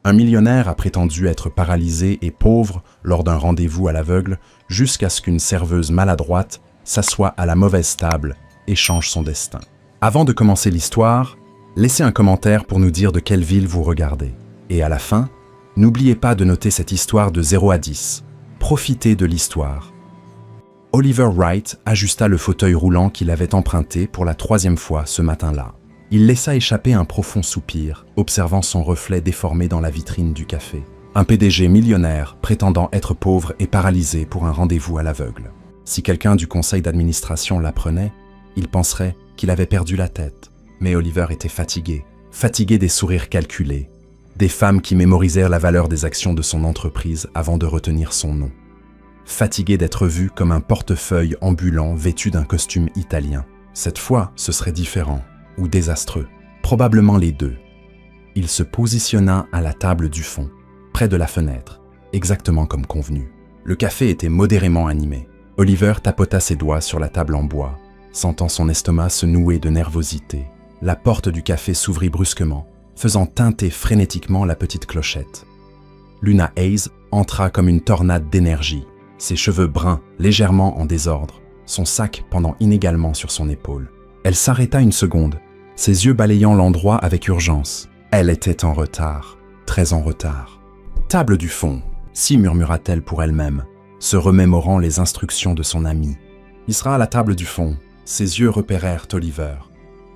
Un millionnaire a prétendu être paralysé et pauvre lors d'un rendez-vous à l'aveugle jusqu'à ce qu'une serveuse maladroite s'assoie à la mauvaise table et change son destin. Avant de commencer l'histoire, laissez un commentaire pour nous dire de quelle ville vous regardez. Et à la fin, n'oubliez pas de noter cette histoire de 0 à 10. Profitez de l'histoire. Oliver Wright ajusta le fauteuil roulant qu'il avait emprunté pour la 3e fois ce matin-là. Il laissa échapper un profond soupir, observant son reflet déformé dans la vitrine du café. Un PDG millionnaire prétendant être pauvre et paralysé pour un rendez-vous à l'aveugle. Si quelqu'un du conseil d'administration l'apprenait, il penserait qu'il avait perdu la tête. Mais Oliver était fatigué des sourires calculés, des femmes qui mémorisèrent la valeur des actions de son entreprise avant de retenir son nom. Fatigué d'être vu comme un portefeuille ambulant vêtu d'un costume italien. Cette fois, ce serait différent. Ou désastreux, probablement les deux. Il se positionna à la table du fond, près de la fenêtre, exactement comme convenu. Le café était modérément animé. Oliver tapota ses doigts sur la table en bois, sentant son estomac se nouer de nervosité. La porte du café s'ouvrit brusquement, faisant tinter frénétiquement la petite clochette. Luna Hayes entra comme une tornade d'énergie, ses cheveux bruns légèrement en désordre, son sac pendant inégalement sur son épaule. Elle s'arrêta une seconde, ses yeux balayant l'endroit avec urgence. Elle était en retard, très en retard. « Table du fond », si murmura-t-elle pour elle-même, se remémorant les instructions de son ami. « Il sera à la table du fond ». Ses yeux repérèrent Oliver,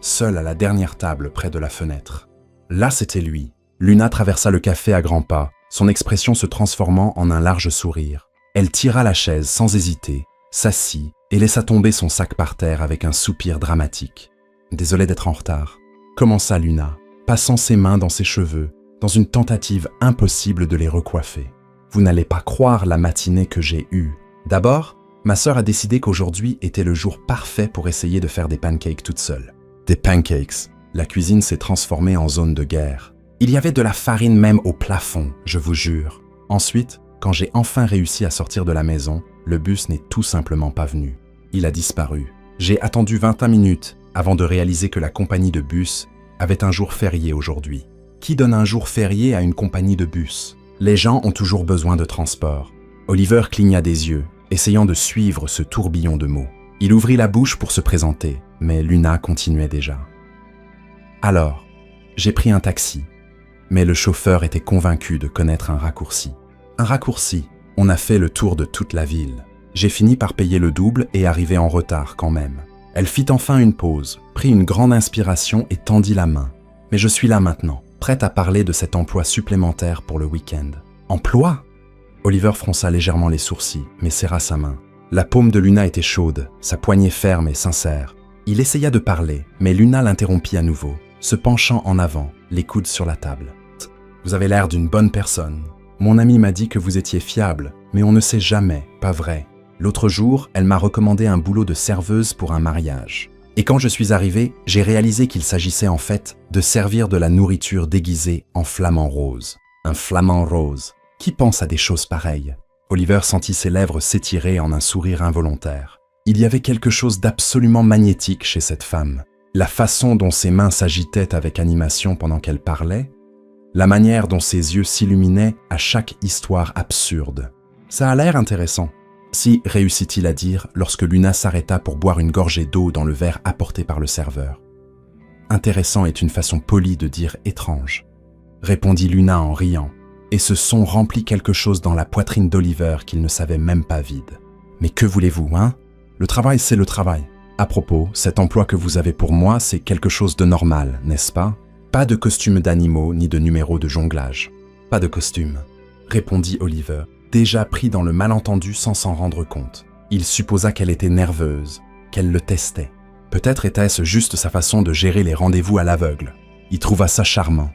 seul à la dernière table près de la fenêtre. Là, c'était lui. Luna traversa le café à grands pas, son expression se transformant en un large sourire. Elle tira la chaise sans hésiter, s'assit et laissa tomber son sac par terre avec un soupir dramatique. « Désolé d'être en retard », commença Luna, passant ses mains dans ses cheveux, dans une tentative impossible de les recoiffer. « Vous n'allez pas croire la matinée que j'ai eue. D'abord, ma sœur a décidé qu'aujourd'hui était le jour parfait pour essayer de faire des pancakes toute seule. Des pancakes. La cuisine s'est transformée en zone de guerre. Il y avait de la farine même au plafond, je vous jure. Ensuite, quand j'ai enfin réussi à sortir de la maison, le bus n'est tout simplement pas venu. Il a disparu. J'ai attendu 21 minutes avant de réaliser que la compagnie de bus avait un jour férié aujourd'hui. Qui donne un jour férié à une compagnie de bus? Les gens ont toujours besoin de transport. Oliver cligna des yeux, essayant de suivre ce tourbillon de mots. Il ouvrit la bouche pour se présenter, mais Luna continuait déjà. Alors, j'ai pris un taxi, mais le chauffeur était convaincu de connaître un raccourci. Un raccourci, on a fait le tour de toute la ville. J'ai fini par payer le double et arriver en retard quand même. Elle fit enfin une pause, prit une grande inspiration et tendit la main. Mais je suis là maintenant, prête à parler de cet emploi supplémentaire pour le week-end. Emploi? Oliver fronça légèrement les sourcils, mais serra sa main. La paume de Luna était chaude, sa poignée ferme et sincère. Il essaya de parler, mais Luna l'interrompit à nouveau, se penchant en avant, les coudes sur la table. « Vous avez l'air d'une bonne personne. Mon amie m'a dit que vous étiez fiable, mais on ne sait jamais, pas vrai. L'autre jour, elle m'a recommandé un boulot de serveuse pour un mariage. Et quand je suis arrivé, j'ai réalisé qu'il s'agissait en fait de servir de la nourriture déguisée en flamant rose. Un flamant rose. Qui pense à des choses pareilles? » Oliver sentit ses lèvres s'étirer en un sourire involontaire. Il y avait quelque chose d'absolument magnétique chez cette femme. La façon dont ses mains s'agitaient avec animation pendant qu'elle parlait, la manière dont ses yeux s'illuminaient à chaque histoire absurde. Ça a l'air intéressant. Si, réussit-il à dire lorsque Luna s'arrêta pour boire une gorgée d'eau dans le verre apporté par le serveur. Intéressant est une façon polie de dire étrange, répondit Luna en riant, et ce son remplit quelque chose dans la poitrine d'Oliver qu'il ne savait même pas vide. Mais que voulez-vous, hein? Le travail, c'est le travail. À propos, cet emploi que vous avez pour moi, c'est quelque chose de normal, n'est-ce pas? Pas de costume d'animaux ni de numéro de jonglage. Pas de costume, répondit Oliver, déjà pris dans le malentendu sans s'en rendre compte. Il supposa qu'elle était nerveuse, qu'elle le testait. Peut-être était-ce juste sa façon de gérer les rendez-vous à l'aveugle. Il trouva ça charmant.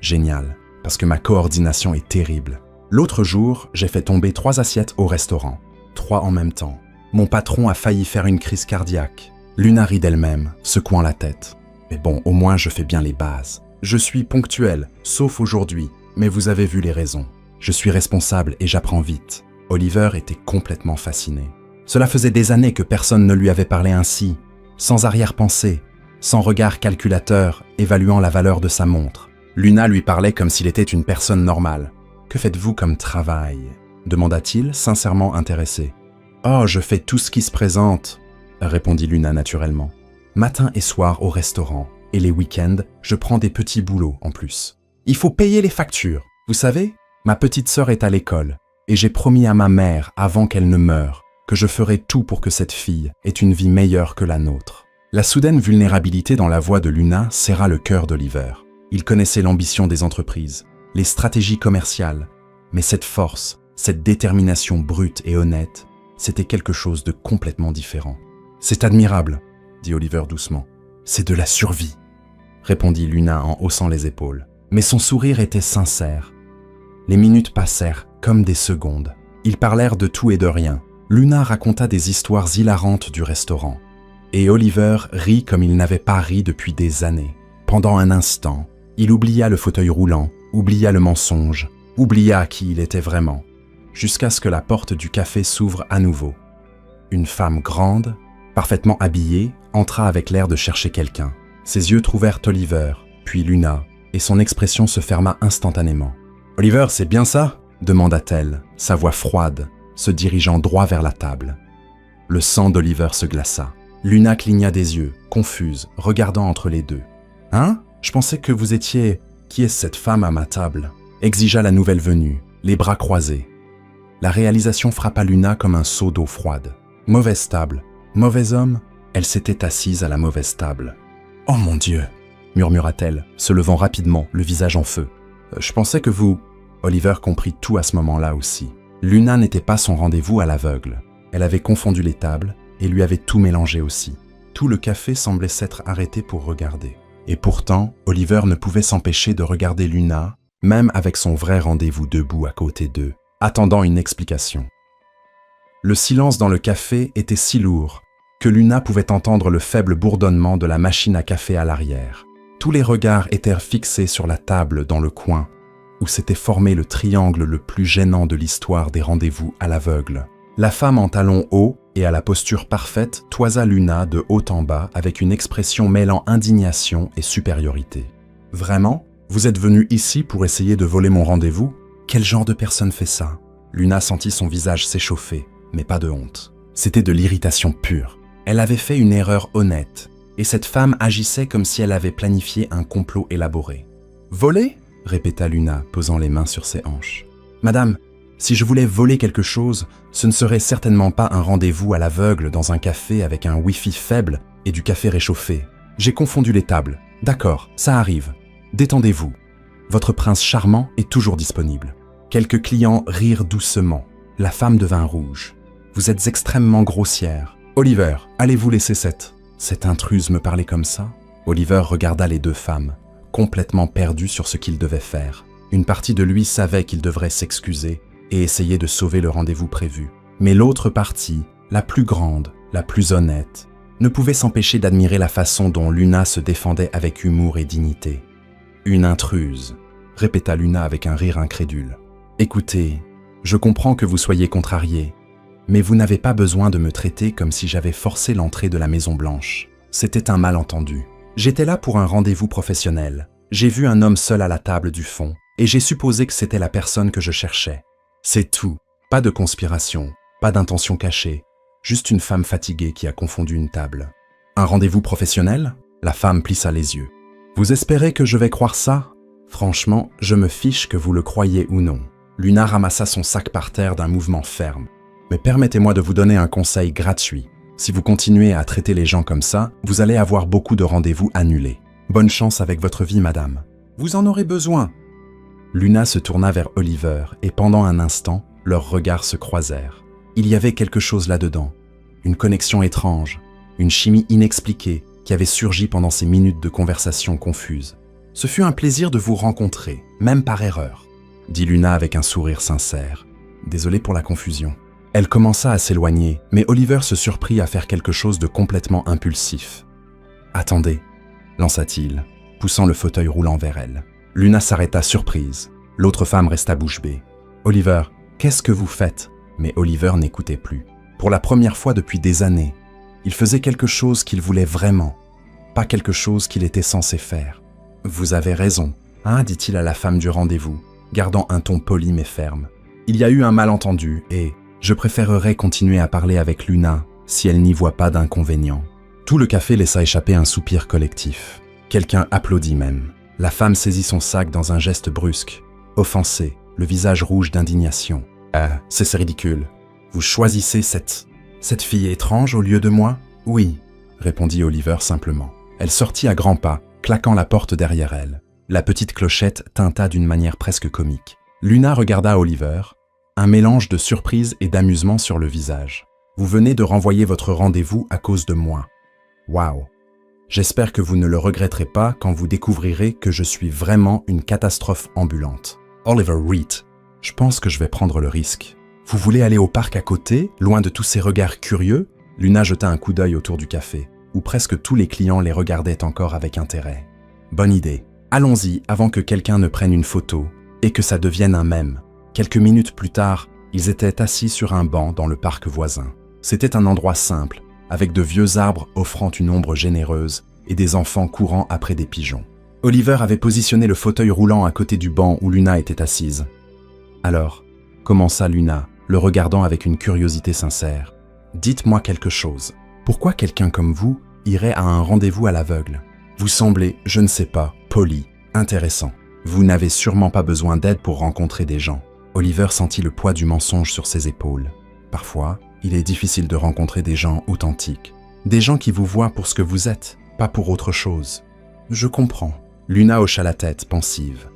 Génial, parce que ma coordination est terrible. L'autre jour, j'ai fait tomber 3 assiettes au restaurant. 3 en même temps. Mon patron a failli faire une crise cardiaque. Luna rit d'elle-même, secouant la tête. Mais bon, au moins je fais bien les bases. Je suis ponctuel, sauf aujourd'hui, mais vous avez vu les raisons. Je suis responsable et j'apprends vite. Oliver était complètement fasciné. Cela faisait des années que personne ne lui avait parlé ainsi, sans arrière-pensée, sans regard calculateur évaluant la valeur de sa montre. Luna lui parlait comme s'il était une personne normale. « Que faites-vous comme travail ?» demanda-t-il, sincèrement intéressé. « Oh, je fais tout ce qui se présente », répondit Luna naturellement. « Matin et soir au restaurant, et les week-ends, je prends des petits boulots en plus. Il faut payer les factures. Vous savez, ma petite sœur est à l'école, et j'ai promis à ma mère, avant qu'elle ne meure, que je ferai tout pour que cette fille ait une vie meilleure que la nôtre. » La soudaine vulnérabilité dans la voix de Luna serra le cœur d'Oliver. Il connaissait l'ambition des entreprises, les stratégies commerciales, mais cette force, cette détermination brute et honnête, c'était quelque chose de complètement différent. « C'est admirable, » dit Oliver doucement. « C'est de la survie, » répondit Luna en haussant les épaules. Mais son sourire était sincère. Les minutes passèrent comme des secondes. Ils parlèrent de tout et de rien. Luna raconta des histoires hilarantes du restaurant. Et Oliver rit comme il n'avait pas ri depuis des années. Pendant un instant, il oublia le fauteuil roulant, oublia le mensonge, oublia qui il était vraiment, jusqu'à ce que la porte du café s'ouvre à nouveau. Une femme grande, parfaitement habillée, entra avec l'air de chercher quelqu'un. Ses yeux trouvèrent Oliver, puis Luna, et son expression se ferma instantanément. « Oliver, c'est bien ça ?» demanda-t-elle, sa voix froide, se dirigeant droit vers la table. Le sang d'Oliver se glaça. Luna cligna des yeux, confuse, regardant entre les deux. « Hein ? Je pensais que vous étiez... Qui est cette femme à ma table ?» exigea la nouvelle venue, les bras croisés. La réalisation frappa Luna comme un seau d'eau froide. Mauvaise table, mauvais homme, elle s'était assise à la mauvaise table. « Oh mon Dieu !» murmura-t-elle, se levant rapidement, le visage en feu. « Je pensais que vous... » Oliver comprit tout à ce moment-là aussi. Luna n'était pas son rendez-vous à l'aveugle. Elle avait confondu les tables et lui avait tout mélangé aussi. Tout le café semblait s'être arrêté pour regarder. Et pourtant, Oliver ne pouvait s'empêcher de regarder Luna, même avec son vrai rendez-vous debout à côté d'eux, attendant une explication. Le silence dans le café était si lourd que Luna pouvait entendre le faible bourdonnement de la machine à café à l'arrière. Tous les regards étaient fixés sur la table dans le coin, où s'était formé le triangle le plus gênant de l'histoire des rendez-vous à l'aveugle. La femme en talons hauts et à la posture parfaite toisa Luna de haut en bas avec une expression mêlant indignation et supériorité. « Vraiment ? Vous êtes venu ici pour essayer de voler mon rendez-vous ? Quel genre de personne fait ça ?» Luna sentit son visage s'échauffer, mais pas de honte. C'était de l'irritation pure. Elle avait fait une erreur honnête, et cette femme agissait comme si elle avait planifié un complot élaboré. « Voler ?» répéta Luna, posant les mains sur ses hanches. « Madame, si je voulais voler quelque chose, ce ne serait certainement pas un rendez-vous à l'aveugle dans un café avec un Wi-Fi faible et du café réchauffé. J'ai confondu les tables. D'accord, ça arrive. Détendez-vous. Votre prince charmant est toujours disponible. » Quelques clients rirent doucement. La femme devint rouge. « Vous êtes extrêmement grossière. Oliver, allez-vous laisser cette intruse me parler comme ça ?» Oliver regarda les deux femmes, complètement perdu sur ce qu'il devait faire. Une partie de lui savait qu'il devrait s'excuser et essayer de sauver le rendez-vous prévu. Mais l'autre partie, la plus grande, la plus honnête, ne pouvait s'empêcher d'admirer la façon dont Luna se défendait avec humour et dignité. « Une intruse », répéta Luna avec un rire incrédule. « Écoutez, je comprends que vous soyez contrarié, mais vous n'avez pas besoin de me traiter comme si j'avais forcé l'entrée de la Maison Blanche. C'était un malentendu. J'étais là pour un rendez-vous professionnel. J'ai vu un homme seul à la table du fond, et j'ai supposé que c'était la personne que je cherchais. C'est tout. Pas de conspiration, pas d'intention cachée, juste une femme fatiguée qui a confondu une table. Un rendez-vous professionnel ? La femme plissa les yeux. Vous espérez que je vais croire ça ? Franchement, je me fiche que vous le croyez ou non. Luna ramassa son sac par terre d'un mouvement ferme. Mais permettez-moi de vous donner un conseil gratuit. Si vous continuez à traiter les gens comme ça, vous allez avoir beaucoup de rendez-vous annulés. Bonne chance avec votre vie, madame. Vous en aurez besoin. Luna se tourna vers Oliver et pendant un instant, leurs regards se croisèrent. Il y avait quelque chose là-dedans, une connexion étrange, une chimie inexpliquée qui avait surgi pendant ces minutes de conversation confuse. « Ce fut un plaisir de vous rencontrer, même par erreur », dit Luna avec un sourire sincère. « Désolé pour la confusion. » Elle commença à s'éloigner, mais Oliver se surprit à faire quelque chose de complètement impulsif. « Attendez », lança-t-il, poussant le fauteuil roulant vers elle. Luna s'arrêta surprise. L'autre femme resta bouche bée. « Oliver, qu'est-ce que vous faites ?» Mais Oliver n'écoutait plus. Pour la première fois depuis des années, il faisait quelque chose qu'il voulait vraiment, pas quelque chose qu'il était censé faire. « Vous avez raison, » Ah, dit-il à la femme du rendez-vous, gardant un ton poli mais ferme. Il y a eu un malentendu et je préférerais continuer à parler avec Luna si elle n'y voit pas d'inconvénient. Tout le café laissa échapper un soupir collectif. Quelqu'un applaudit même. La femme saisit son sac dans un geste brusque, offensée, le visage rouge d'indignation. « c'est ridicule. Vous choisissez cette fille étrange au lieu de moi ?»« Oui, » répondit Oliver simplement. Elle sortit à grands pas, claquant la porte derrière elle. La petite clochette tinta d'une manière presque comique. Luna regarda Oliver, un mélange de surprise et d'amusement sur le visage. « Vous venez de renvoyer votre rendez-vous à cause de moi. Waouh! J'espère que vous ne le regretterez pas quand vous découvrirez que je suis vraiment une catastrophe ambulante. » Oliver Reed, je pense que je vais prendre le risque. Vous voulez aller au parc à côté, loin de tous ces regards curieux? Luna jeta un coup d'œil autour du café, où presque tous les clients les regardaient encore avec intérêt. Bonne idée. Allons-y avant que quelqu'un ne prenne une photo et que ça devienne un mème. Quelques minutes plus tard, ils étaient assis sur un banc dans le parc voisin. C'était un endroit simple, avec de vieux arbres offrant une ombre généreuse et des enfants courant après des pigeons. Oliver avait positionné le fauteuil roulant à côté du banc où Luna était assise. Alors, commença Luna, le regardant avec une curiosité sincère. « Dites-moi quelque chose. Pourquoi quelqu'un comme vous irait à un rendez-vous à l'aveugle? Vous semblez, je ne sais pas, poli, intéressant. Vous n'avez sûrement pas besoin d'aide pour rencontrer des gens. » Oliver sentit le poids du mensonge sur ses épaules. Parfois, il est difficile de rencontrer des gens authentiques. Des gens qui vous voient pour ce que vous êtes, pas pour autre chose. Je comprends. Luna hocha la tête, pensive.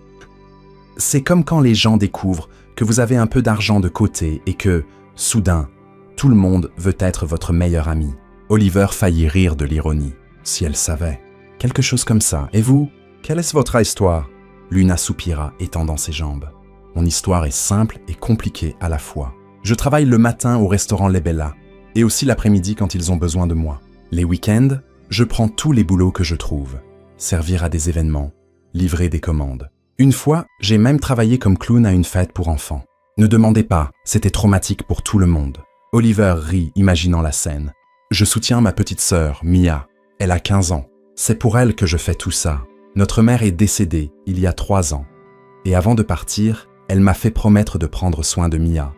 C'est comme quand les gens découvrent que vous avez un peu d'argent de côté et que, soudain, tout le monde veut être votre meilleur ami. Oliver faillit rire de l'ironie. Si elle savait. Quelque chose comme ça. Et vous, quelle est votre histoire? Luna soupira, étendant ses jambes. Mon histoire est simple et compliquée à la fois. Je travaille le matin au restaurant Les Bella et aussi l'après-midi quand ils ont besoin de moi. Les week-ends, je prends tous les boulots que je trouve. Servir à des événements, livrer des commandes. Une fois, j'ai même travaillé comme clown à une fête pour enfants. Ne demandez pas, c'était traumatique pour tout le monde. Oliver rit, imaginant la scène. Je soutiens ma petite sœur, Mia. Elle a 15 ans. C'est pour elle que je fais tout ça. Notre mère est décédée il y a 3 ans. Et avant de partir, elle m'a fait promettre de prendre soin de Mia,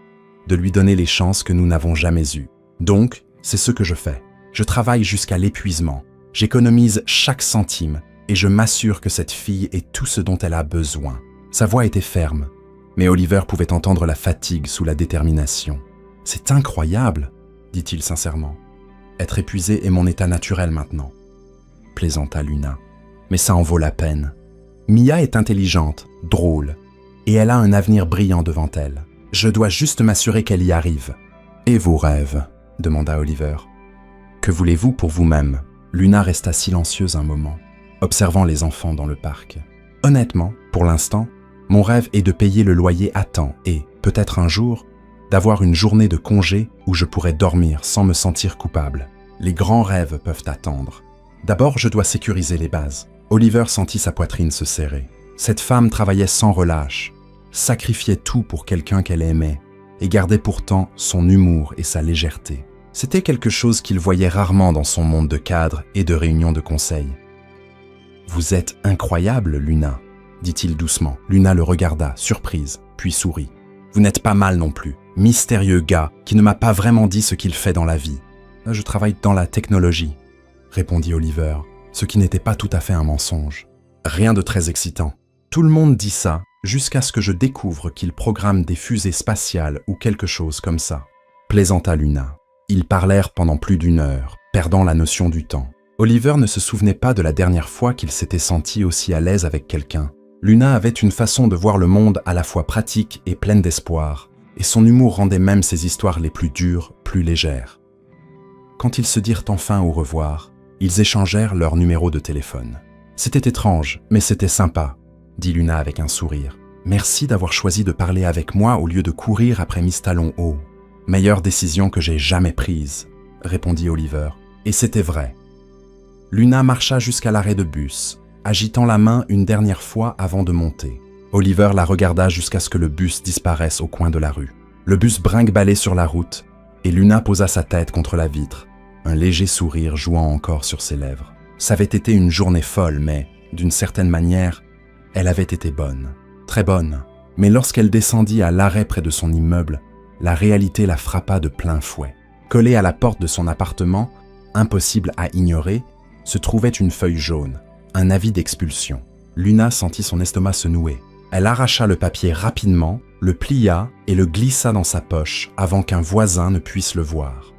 de lui donner les chances que nous n'avons jamais eues. Donc, c'est ce que je fais. Je travaille jusqu'à l'épuisement. J'économise chaque centime et je m'assure que cette fille ait tout ce dont elle a besoin. Sa voix était ferme, mais Oliver pouvait entendre la fatigue sous la détermination. « C'est incroyable, » dit-il sincèrement. « Être épuisé est mon état naturel maintenant. » Plaisanta Luna. « Mais ça en vaut la peine. Mia est intelligente, drôle, et elle a un avenir brillant devant elle. Je dois juste m'assurer qu'elle y arrive. »« Et vos rêves ?» demanda Oliver. « Que voulez-vous pour vous-même » Luna resta silencieuse un moment, observant les enfants dans le parc. « Honnêtement, pour l'instant, mon rêve est de payer le loyer à temps et, peut-être un jour, d'avoir une journée de congé où je pourrais dormir sans me sentir coupable. Les grands rêves peuvent attendre. D'abord, je dois sécuriser les bases. » Oliver sentit sa poitrine se serrer. Cette femme travaillait sans relâche, sacrifiait tout pour quelqu'un qu'elle aimait et gardait pourtant son humour et sa légèreté. C'était quelque chose qu'il voyait rarement dans son monde de cadres et de réunions de conseil. « Vous êtes incroyable, Luna, » dit-il doucement. Luna le regarda, surprise, puis sourit. « Vous n'êtes pas mal non plus. Mystérieux gars qui ne m'a pas vraiment dit ce qu'il fait dans la vie. »« Je travaille dans la technologie, » répondit Oliver, ce qui n'était pas tout à fait un mensonge. Rien de très excitant. Tout le monde dit ça, jusqu'à ce que je découvre qu'il programme des fusées spatiales ou quelque chose comme ça. Plaisanta Luna. Ils parlèrent pendant plus d'1 heure, perdant la notion du temps. Oliver ne se souvenait pas de la dernière fois qu'il s'était senti aussi à l'aise avec quelqu'un. Luna avait une façon de voir le monde à la fois pratique et pleine d'espoir, et son humour rendait même ses histoires les plus dures, plus légères. Quand ils se dirent enfin au revoir, ils échangèrent leur numéro de téléphone. « C'était étrange, mais c'était sympa, » dit Luna avec un sourire. « Merci d'avoir choisi de parler avec moi au lieu de courir après Miss Talon Haut. Meilleure décision que j'ai jamais prise, » répondit Oliver. Et c'était vrai. Luna marcha jusqu'à l'arrêt de bus, agitant la main une dernière fois avant de monter. Oliver la regarda jusqu'à ce que le bus disparaisse au coin de la rue. Le bus brinque-ballait sur la route, et Luna posa sa tête contre la vitre, un léger sourire jouant encore sur ses lèvres. Ça avait été une journée folle, mais, d'une certaine manière, Elle avait été bonne, très bonne, mais lorsqu'elle descendit à l'arrêt près de son immeuble, la réalité la frappa de plein fouet. Collée à la porte de son appartement, impossible à ignorer, se trouvait une feuille jaune, un avis d'expulsion. Luna sentit son estomac se nouer. Elle arracha le papier rapidement, le plia et le glissa dans sa poche avant qu'un voisin ne puisse le voir.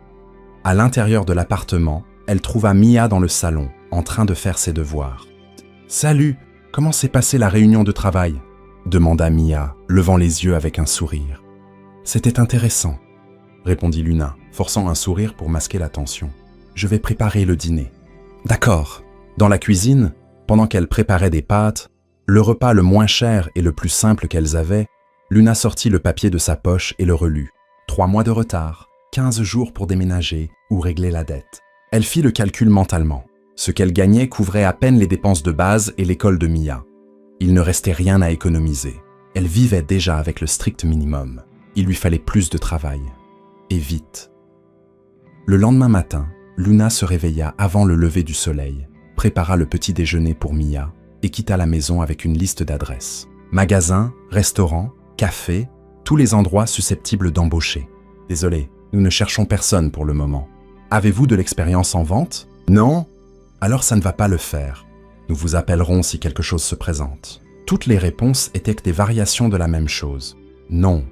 À l'intérieur de l'appartement, elle trouva Mia dans le salon, en train de faire ses devoirs. « Salut, comment s'est passée la réunion de travail ?» demanda Mia, levant les yeux avec un sourire. « C'était intéressant, » répondit Luna, forçant un sourire pour masquer la tension. « Je vais préparer le dîner. »« D'accord. » Dans la cuisine, pendant qu'elle préparait des pâtes, le repas le moins cher et le plus simple qu'elles avaient, Luna sortit le papier de sa poche et le relut. 3 mois de retard, 15 jours pour déménager ou régler la dette. Elle fit le calcul mentalement. Ce qu'elle gagnait couvrait à peine les dépenses de base et l'école de Mia. Il ne restait rien à économiser. Elle vivait déjà avec le strict minimum. Il lui fallait plus de travail. Et vite. Le lendemain matin, Luna se réveilla avant le lever du soleil, prépara le petit déjeuner pour Mia et quitta la maison avec une liste d'adresses. Magasins, restaurants, cafés, tous les endroits susceptibles d'embaucher. Désolé, nous ne cherchons personne pour le moment. Avez-vous de l'expérience en vente? Non? Alors ça ne va pas le faire. Nous vous appellerons si quelque chose se présente. Toutes les réponses étaient des variations de la même chose. Non.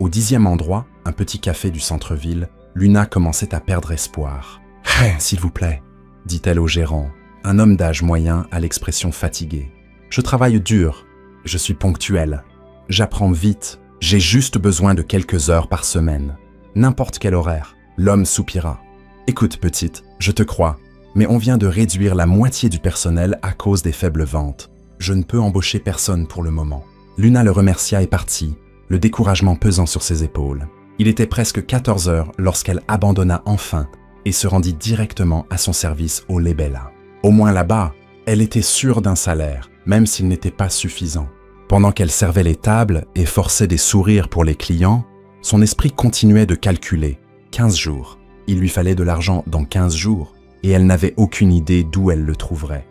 Au 10e endroit, un petit café du centre-ville, Luna commençait à perdre espoir. « Hey, s'il vous plaît, » dit-elle au gérant, un homme d'âge moyen à l'expression fatiguée. « Je travaille dur, je suis ponctuel, j'apprends vite, j'ai juste besoin de quelques heures par semaine. N'importe quel horaire. » L'homme soupira. « Écoute, petite, je te crois, mais on vient de réduire la moitié du personnel à cause des faibles ventes. Je ne peux embaucher personne pour le moment. » Luna le remercia et partit, le découragement pesant sur ses épaules. Il était presque 14 heures lorsqu'elle abandonna enfin et se rendit directement à son service au Lebella. Au moins là-bas, elle était sûre d'un salaire, même s'il n'était pas suffisant. Pendant qu'elle servait les tables et forçait des sourires pour les clients, son esprit continuait de calculer. 15 jours. Il lui fallait de l'argent dans 15 jours, et elle n'avait aucune idée d'où elle le trouverait.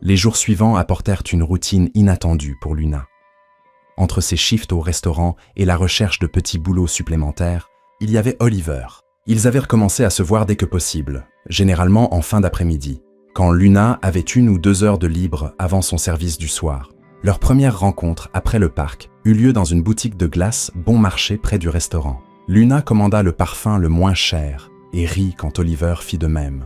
Les jours suivants apportèrent une routine inattendue pour Luna. Entre ses shifts au restaurant et la recherche de petits boulots supplémentaires, il y avait Oliver. Ils avaient recommencé à se voir dès que possible, généralement en fin d'après-midi, quand Luna avait 1 ou 2 heures de libre avant son service du soir. Leur première rencontre après le parc eut lieu dans une boutique de glace bon marché près du restaurant. Luna commanda le parfum le moins cher et rit quand Oliver fit de même.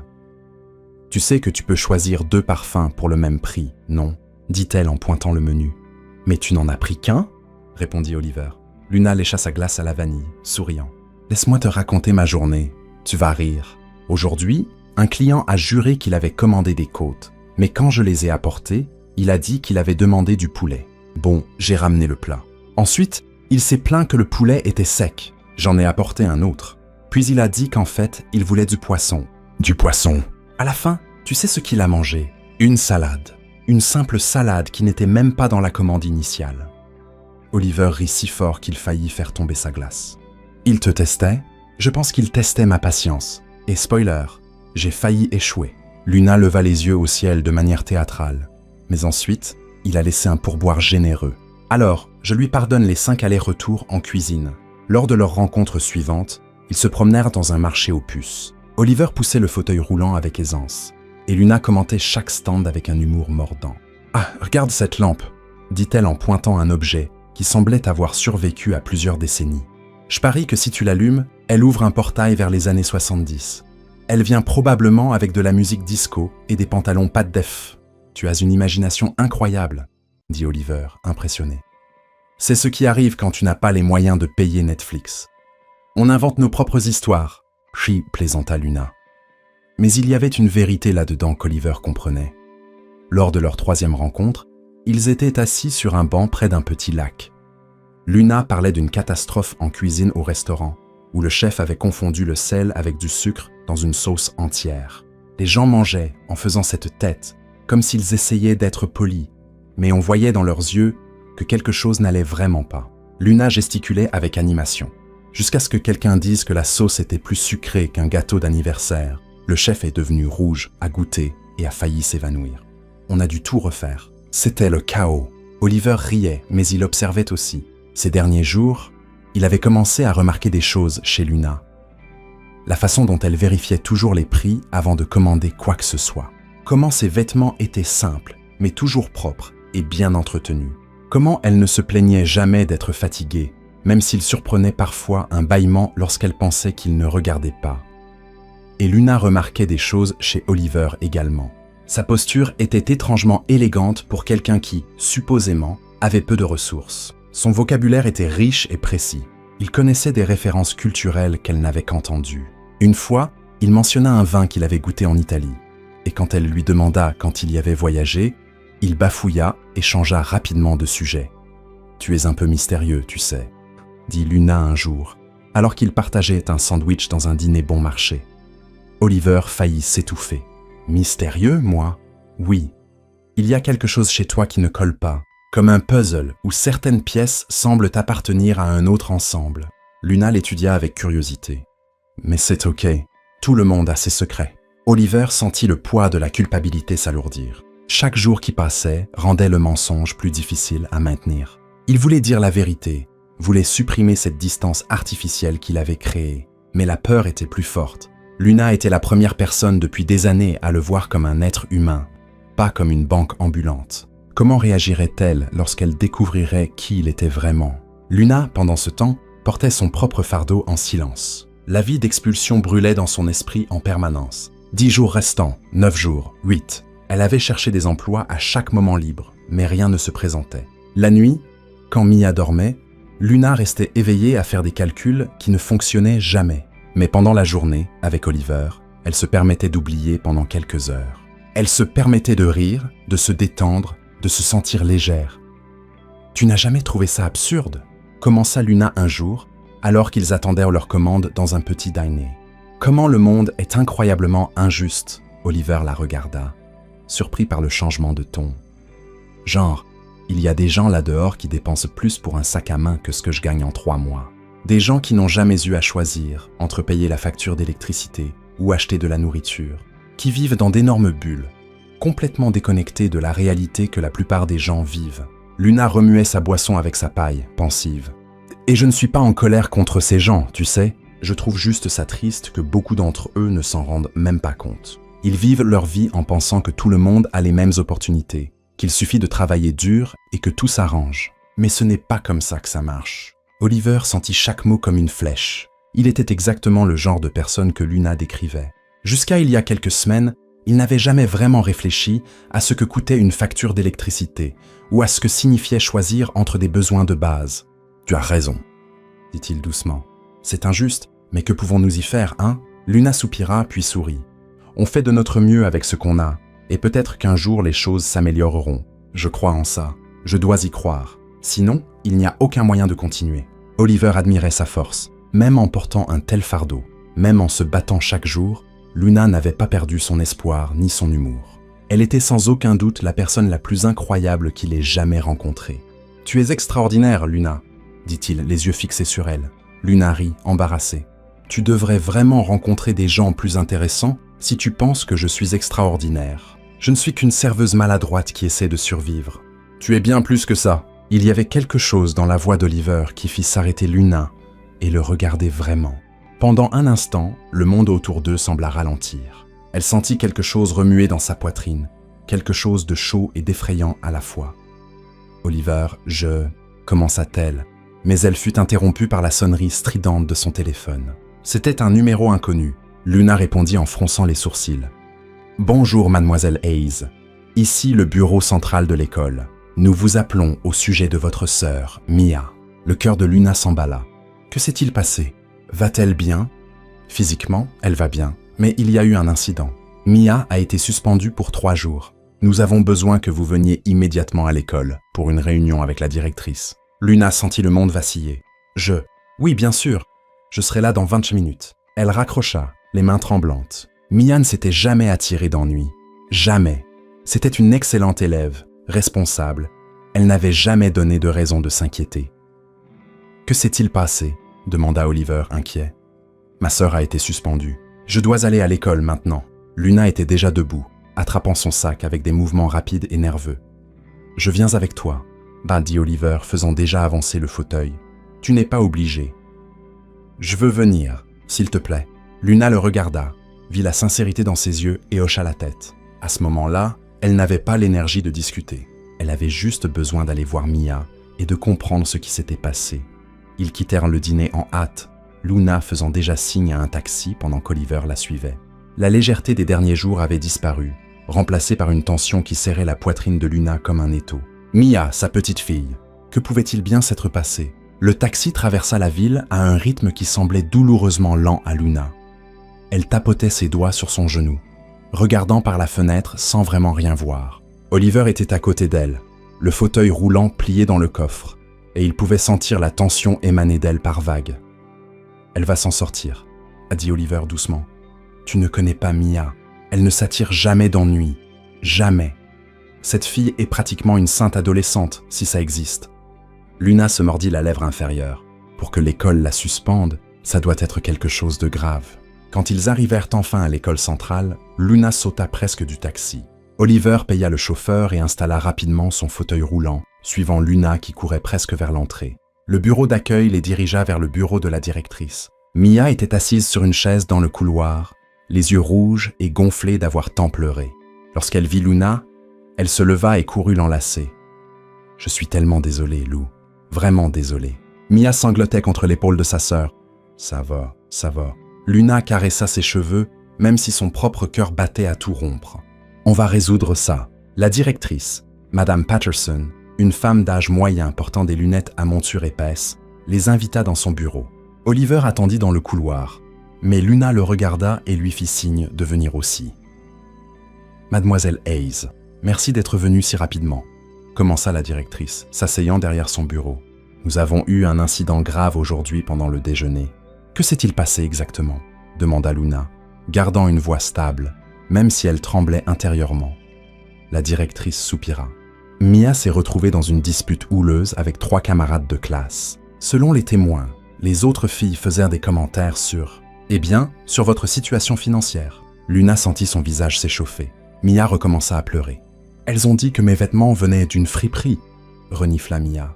« Tu sais que tu peux choisir 2 parfums pour le même prix, non ?» dit-elle en pointant le menu. « Mais tu n'en as pris qu'un ?» répondit Oliver. Luna lécha sa glace à la vanille, souriant. « Laisse-moi te raconter ma journée. Tu vas rire. Aujourd'hui, un client a juré qu'il avait commandé des côtes, mais quand je les ai apportées, il a dit qu'il avait demandé du poulet. Bon, j'ai ramené le plat. Ensuite, il s'est plaint que le poulet était sec. J'en ai apporté un autre. Puis il a dit qu'en fait, il voulait du poisson. Du poisson. À la fin, tu sais ce qu'il a mangé? Une salade. Une simple salade qui n'était même pas dans la commande initiale. » Oliver rit si fort qu'il faillit faire tomber sa glace. « Il te testait? Je pense qu'il testait ma patience. Et spoiler, j'ai failli échouer. » Luna leva les yeux au ciel de manière théâtrale. Mais ensuite, il a laissé un pourboire généreux. Alors, je lui pardonne les 5 allers-retours en cuisine. Lors de leur rencontre suivante, ils se promenèrent dans un marché aux puces. Oliver poussait le fauteuil roulant avec aisance, et Luna commentait chaque stand avec un humour mordant. « Ah, regarde cette lampe !» dit-elle en pointant un objet qui semblait avoir survécu à plusieurs décennies. « Je parie que si tu l'allumes, elle ouvre un portail vers les années 70. Elle vient probablement avec de la musique disco et des pantalons pas de def. Tu as une imagination incroyable, » dit Oliver, impressionné. « C'est ce qui arrive quand tu n'as pas les moyens de payer Netflix. On invente nos propres histoires, » plaisanta Luna. Mais il y avait une vérité là-dedans qu'Oliver comprenait. Lors de leur 3e rencontre, ils étaient assis sur un banc près d'un petit lac. Luna parlait d'une catastrophe en cuisine au restaurant, où le chef avait confondu le sel avec du sucre dans une sauce entière. Les gens mangeaient en faisant cette tête, comme s'ils essayaient d'être polis, mais on voyait dans leurs yeux que quelque chose n'allait vraiment pas. Luna gesticulait avec animation, jusqu'à ce que quelqu'un dise que la sauce était plus sucrée qu'un gâteau d'anniversaire. Le chef est devenu rouge, a goûté et a failli s'évanouir. On a dû tout refaire. C'était le chaos. Oliver riait, mais il observait aussi. Ces derniers jours, il avait commencé à remarquer des choses chez Luna. La façon dont elle vérifiait toujours les prix avant de commander quoi que ce soit. Comment ses vêtements étaient simples, mais toujours propres et bien entretenus. Comment elle ne se plaignait jamais d'être fatiguée, même s'il surprenait parfois un bâillement lorsqu'elle pensait qu'il ne regardait pas. Et Luna remarquait des choses chez Oliver également. Sa posture était étrangement élégante pour quelqu'un qui, supposément, avait peu de ressources. Son vocabulaire était riche et précis. Il connaissait des références culturelles qu'elle n'avait qu'entendues. Une fois, il mentionna un vin qu'il avait goûté en Italie. Et quand elle lui demanda quand il y avait voyagé, il bafouilla et changea rapidement de sujet. « Tu es un peu mystérieux, tu sais », dit Luna un jour, alors qu'ils partageaient un sandwich dans un dîner bon marché. Oliver faillit s'étouffer. « Mystérieux, moi ? Oui. Il y a quelque chose chez toi qui ne colle pas, comme un puzzle où certaines pièces semblent appartenir à un autre ensemble. » Luna l'étudia avec curiosité. « Mais c'est ok, tout le monde a ses secrets. » Oliver sentit le poids de la culpabilité s'alourdir. Chaque jour qui passait rendait le mensonge plus difficile à maintenir. Il voulait dire la vérité, voulait supprimer cette distance artificielle qu'il avait créée. Mais la peur était plus forte. Luna était la première personne depuis des années à le voir comme un être humain, pas comme une banque ambulante. Comment réagirait-elle lorsqu'elle découvrirait qui il était vraiment? Luna, pendant ce temps, portait son propre fardeau en silence. La vie d'expulsion brûlait dans son esprit en permanence. 10 jours restants, 9 jours, 8. Elle avait cherché des emplois à chaque moment libre, mais rien ne se présentait. La nuit, quand Mia dormait, Luna restait éveillée à faire des calculs qui ne fonctionnaient jamais. Mais pendant la journée, avec Oliver, elle se permettait d'oublier pendant quelques heures. Elle se permettait de rire, de se détendre, de se sentir légère. « Tu n'as jamais trouvé ça absurde ?» commença Luna un jour, alors qu'ils attendaient leur commande dans un petit dîner. « Comment le monde est incroyablement injuste !» Oliver la regarda, surpris par le changement de ton. « Genre, il y a des gens là-dehors qui dépensent plus pour un sac à main que ce que je gagne en 3 mois. Des gens qui n'ont jamais eu à choisir entre payer la facture d'électricité ou acheter de la nourriture, qui vivent dans d'énormes bulles, complètement déconnectés de la réalité que la plupart des gens vivent. » Luna remuait sa boisson avec sa paille, pensive. « Et je ne suis pas en colère contre ces gens, tu sais. Je trouve juste ça triste que beaucoup d'entre eux ne s'en rendent même pas compte. Ils vivent leur vie en pensant que tout le monde a les mêmes opportunités, qu'il suffit de travailler dur et que tout s'arrange. Mais ce n'est pas comme ça que ça marche. » Oliver sentit chaque mot comme une flèche. Il était exactement le genre de personne que Luna décrivait. Jusqu'à il y a quelques semaines, il n'avait jamais vraiment réfléchi à ce que coûtait une facture d'électricité ou à ce que signifiait choisir entre des besoins de base. « Tu as raison, » dit-il doucement. « C'est injuste, mais que pouvons-nous y faire, hein ?» Luna soupira puis sourit. « On fait de notre mieux avec ce qu'on a, et peut-être qu'un jour les choses s'amélioreront. Je crois en ça. Je dois y croire. Sinon, il n'y a aucun moyen de continuer. » Oliver admirait sa force. Même en portant un tel fardeau, même en se battant chaque jour, Luna n'avait pas perdu son espoir ni son humour. Elle était sans aucun doute la personne la plus incroyable qu'il ait jamais rencontrée. « Tu es extraordinaire, Luna », dit-il, les yeux fixés sur elle. Luna rit, embarrassée. « Tu devrais vraiment rencontrer des gens plus intéressants si tu penses que je suis extraordinaire. Je ne suis qu'une serveuse maladroite qui essaie de survivre. Tu es bien plus que ça. » Il y avait quelque chose dans la voix d'Oliver qui fit s'arrêter Luna et le regarder vraiment. Pendant un instant, le monde autour d'eux sembla ralentir. Elle sentit quelque chose remuer dans sa poitrine, quelque chose de chaud et d'effrayant à la fois. « Oliver, commença-t-elle, mais elle fut interrompue par la sonnerie stridente de son téléphone. C'était un numéro inconnu. Luna répondit en fronçant les sourcils. « Bonjour, mademoiselle Hayes. Ici le bureau central de l'école. Nous vous appelons au sujet de votre sœur, Mia. » Le cœur de Luna s'emballa. Que s'est-il passé? Va-t-elle bien? Physiquement, elle va bien, mais il y a eu un incident. Mia a été suspendue pour 3 jours. Nous avons besoin que vous veniez immédiatement à l'école pour une réunion avec la directrice. Luna sentit le monde vaciller. Oui, bien sûr. Je serai là dans 20 minutes. Elle raccrocha, les mains tremblantes. Mia ne s'était jamais attirée d'ennui. Jamais. C'était une excellente élève, responsable. Elle n'avait jamais donné de raison de s'inquiéter. « Que s'est-il passé ?» demanda Oliver, inquiet. « Ma sœur a été suspendue. Je dois aller à l'école maintenant. » Luna était déjà debout, attrapant son sac avec des mouvements rapides et nerveux. Je viens avec toi, dit Oliver, faisant déjà avancer le fauteuil. Tu n'es pas obligé. Je veux venir, s'il te plaît. Luna le regarda, vit la sincérité dans ses yeux et hocha la tête. À ce moment-là, elle n'avait pas l'énergie de discuter. Elle avait juste besoin d'aller voir Mia et de comprendre ce qui s'était passé. Ils quittèrent le dîner en hâte, Luna faisant déjà signe à un taxi pendant qu'Oliver la suivait. La légèreté des derniers jours avait disparu, remplacée par une tension qui serrait la poitrine de Luna comme un étau. Mia, sa petite fille, que pouvait-il bien s'être passé? Le taxi traversa la ville à un rythme qui semblait douloureusement lent à Luna. Elle tapotait ses doigts sur son genou, regardant par la fenêtre sans vraiment rien voir. Oliver était à côté d'elle, le fauteuil roulant plié dans le coffre, et il pouvait sentir la tension émaner d'elle par vagues. « Elle va s'en sortir », a dit Oliver doucement. « Tu ne connais pas Mia, elle ne s'attire jamais d'ennui, jamais. Cette fille est pratiquement une sainte adolescente, si ça existe. » Luna se mordit la lèvre inférieure. Pour que l'école la suspende, ça doit être quelque chose de grave. Quand ils arrivèrent enfin à l'école centrale, Luna sauta presque du taxi. Oliver paya le chauffeur et installa rapidement son fauteuil roulant, suivant Luna qui courait presque vers l'entrée. Le bureau d'accueil les dirigea vers le bureau de la directrice. Mia était assise sur une chaise dans le couloir, les yeux rouges et gonflés d'avoir tant pleuré. Lorsqu'elle vit Luna, elle se leva et courut l'enlacer. « Je suis tellement désolée, Lou. Vraiment désolée. » Mia sanglotait contre l'épaule de sa sœur. « Ça va, ça va. » Luna caressa ses cheveux, même si son propre cœur battait à tout rompre. « On va résoudre ça. » La directrice, Madame Patterson, une femme d'âge moyen portant des lunettes à monture épaisse, les invita dans son bureau. Oliver attendit dans le couloir, mais Luna le regarda et lui fit signe de venir aussi. « Mademoiselle Hayes, merci d'être venue si rapidement. » commença la directrice, s'asseyant derrière son bureau. « Nous avons eu un incident grave aujourd'hui pendant le déjeuner. »« Que s'est-il passé exactement ?» demanda Luna, gardant une voix stable, même si elle tremblait intérieurement. La directrice soupira. Mia s'est retrouvée dans une dispute houleuse avec 3 camarades de classe. Selon les témoins, les autres filles faisaient des commentaires sur votre situation financière. Luna sentit son visage s'échauffer. Mia recommença à pleurer. Elles ont dit que mes vêtements venaient d'une friperie, renifla Mia.